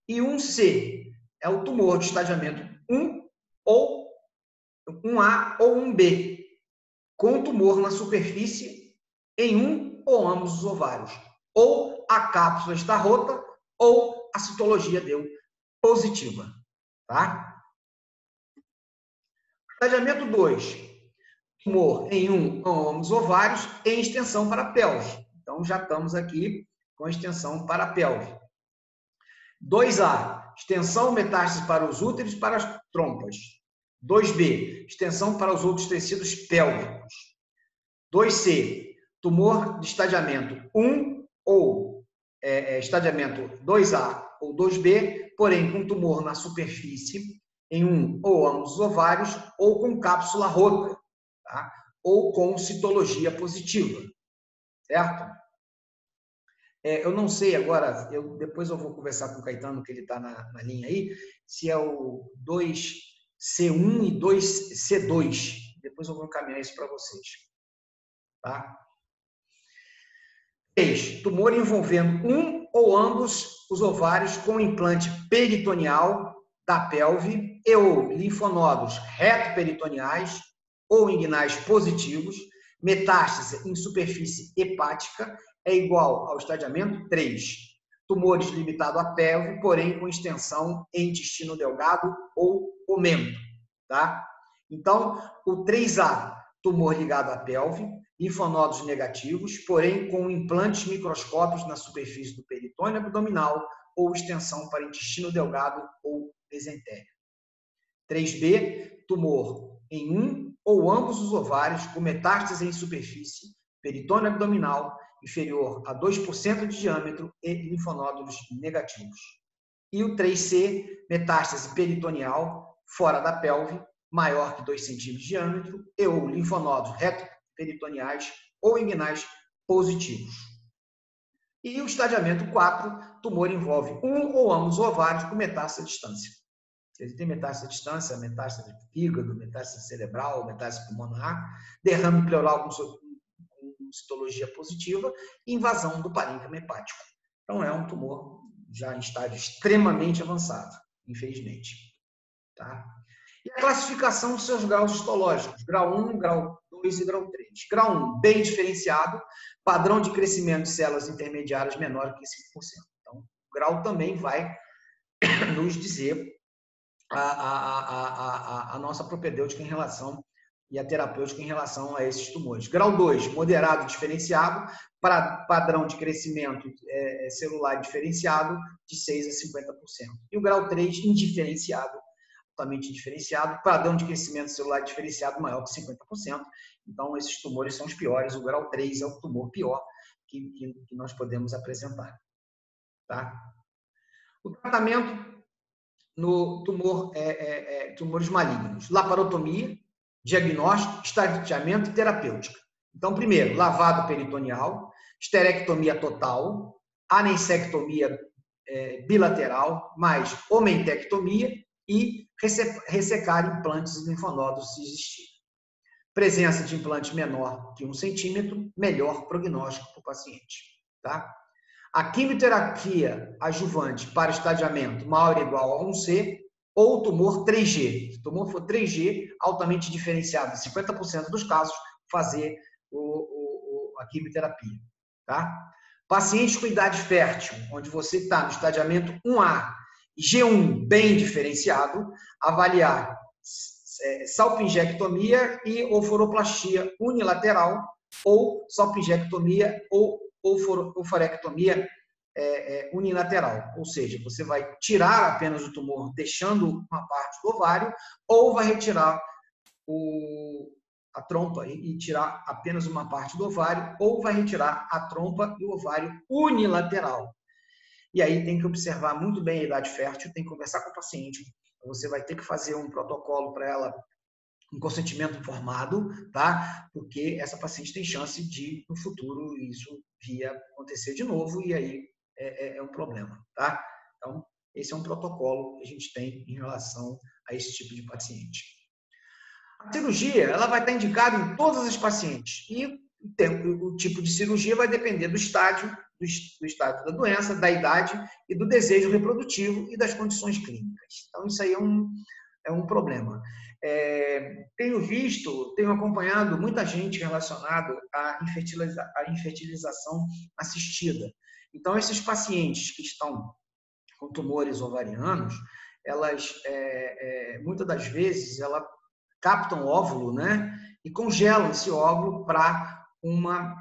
E 1C é o tumor de estadiamento 1 ou 1A ou 1B, com tumor na superfície em um ou ambos os ovários. Ou a cápsula está rota, ou a citologia deu positiva. Tá? Estadiamento 2, tumor em um ou ambos ovários em extensão para a pelve. Então, já estamos aqui com extensão para a pelve. 2A, extensão metástase para os úteros e para as trompas. 2B, extensão para os outros tecidos pélvicos. 2C, tumor de estadiamento 1 ou estadiamento 2A ou 2B, porém com tumor na superfície em um ou ambos os ovários ou com cápsula rota, tá? Ou com citologia positiva, certo? Eu não sei agora, depois eu vou conversar com o Caetano, que ele está na linha aí, se é o 2C1 e 2C2. Depois eu vou encaminhar isso para vocês. Tá? 3. Tumor envolvendo um ou ambos os ovários com implante peritoneal da pelve e ou linfonodos reto-peritoneais ou inguinais positivos, metástase em superfície hepática, é igual ao estadiamento 3. Tumores limitados à pelve, porém com extensão em intestino delgado ou comento. Tá? Então, o 3A, tumor ligado à pelve, linfonodos negativos, porém com implantes microscópicos na superfície do peritônio abdominal ou extensão para intestino delgado ou mesentério. 3B, tumor em um ou ambos os ovários com metástase em superfície, peritônio abdominal inferior a 2% de diâmetro e linfonodos negativos. E o 3C, metástase peritoneal fora da pelve, maior que 2 centímetros de diâmetro e ou linfonodos reto-peritoneais ou inguinais positivos. E o estadiamento 4, tumor envolve um ou ambos os ovários com metástase à distância. Ele tem metástase à distância, metástase de fígado, metástase cerebral, metástase pulmonar, derrame pleural com citologia positiva e invasão do parênquima hepático. Então, é um tumor já em estágio extremamente avançado, infelizmente. Tá? E a classificação dos seus graus histológicos, grau 1, grau 2 e grau 3. Grau 1, bem diferenciado, padrão de crescimento de células intermediárias menor que 5%. Então, o grau também vai nos dizer a nossa propedêutica em relação e a terapêutica em relação a esses tumores. Grau 2, moderado diferenciado, padrão de crescimento celular diferenciado de 6% a 50%. E o grau 3, indiferenciado, totalmente indiferenciado, padrão de crescimento celular diferenciado maior que 50%. Então, esses tumores são os piores. O grau 3 é o tumor pior que nós podemos apresentar. Tá? O tratamento no tumores malignos. Laparotomia, diagnóstico, estadiamento e terapêutica. Então, primeiro, lavado peritoneal, esterectomia total, anensectomia bilateral, mais omentectomia e ressecar implantes e linfonodos se existir. Presença de implante menor que 1 centímetro, melhor prognóstico para o paciente. Tá? A quimioterapia adjuvante para estadiamento maior ou igual a 1C ou tumor 3G. Se o tumor for 3G, altamente diferenciado, em 50% dos casos, fazer a quimioterapia. Tá? Pacientes com idade fértil, onde você está no estadiamento 1A e G1 bem diferenciado, avaliar salpingectomia e oforoplastia unilateral ou salpingectomia ou oforectomia unilateral, ou seja, você vai tirar apenas o tumor deixando uma parte do ovário ou vai retirar a trompa e tirar apenas uma parte do ovário ou vai retirar a trompa e o ovário unilateral. E aí tem que observar muito bem a idade fértil, tem que conversar com o paciente, você vai ter que fazer um protocolo para ela, um consentimento informado, tá? Porque essa paciente tem chance de, no futuro, isso vir a acontecer de novo e aí é um problema, tá? Então, esse é um protocolo que a gente tem em relação a esse tipo de paciente. A cirurgia, ela vai estar indicada em todas as pacientes e o tipo de cirurgia vai depender do estágio da doença, da idade e do desejo reprodutivo e das condições clínicas. Então, isso aí é um problema. Tenho acompanhado muita gente relacionada à infertilização assistida. Então, esses pacientes que estão com tumores ovarianos, elas, muitas das vezes, ela captam óvulo, né? E congelam esse óvulo para uma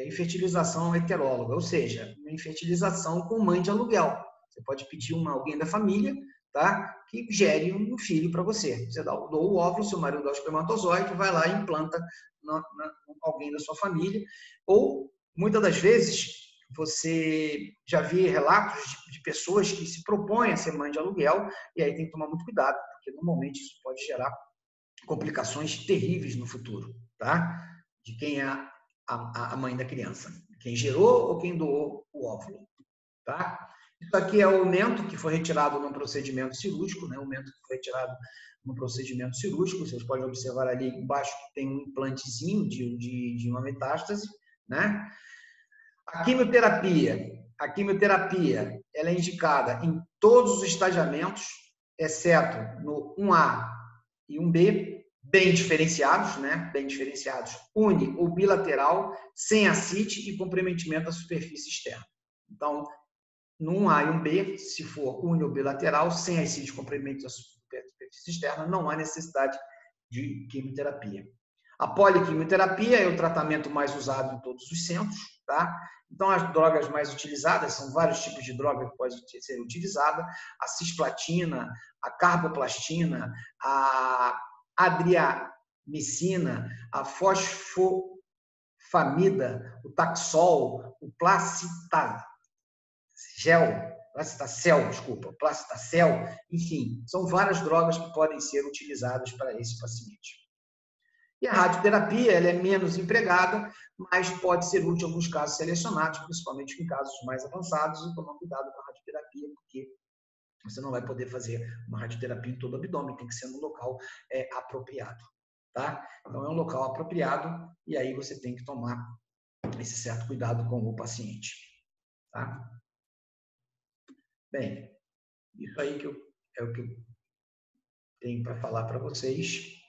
infertilização heteróloga, ou seja, uma infertilização com mãe de aluguel. Você pode pedir alguém da família, tá? Que gere um filho para você. Você dá o óvulo, seu marido dá o espermatozoide, vai lá e implanta alguém da sua família. Ou, muitas das vezes, você já vê relatos de pessoas que se propõem a ser mãe de aluguel, e aí tem que tomar muito cuidado, porque normalmente isso pode gerar complicações terríveis no futuro, tá? De quem é a mãe da criança, quem gerou ou quem doou o óvulo, tá? Isso aqui é o mento que foi retirado num procedimento cirúrgico, né? O mento que foi retirado num procedimento cirúrgico, vocês podem observar ali embaixo que tem um implantezinho de uma metástase, né? A quimioterapia, ela é indicada em todos os estadiamentos, exceto no 1A e 1B, bem diferenciados, né? Bem diferenciados, uni ou bilateral, sem ascite e comprometimento da superfície externa. Então, no 1A e 1B, se for uni ou bilateral, sem ascite e comprometimento da superfície externa, não há necessidade de quimioterapia. A poliquimioterapia é o tratamento mais usado em todos os centros, tá? Então, as drogas mais utilizadas, são vários tipos de droga que podem ser utilizadas, a cisplatina, a carboplastina, a adriamicina, a fosfofamida, o Taxol, o Plastacel, enfim, são várias drogas que podem ser utilizadas para esse paciente. E a radioterapia, ela é menos empregada, mas pode ser útil em alguns casos selecionados, principalmente em casos mais avançados, e tomar cuidado com a radioterapia, porque você não vai poder fazer uma radioterapia em todo o abdômen, tem que ser no local apropriado, tá? Então, é um local apropriado e aí você tem que tomar esse certo cuidado com o paciente, tá? Bem, isso aí é o que eu tenho para falar para vocês.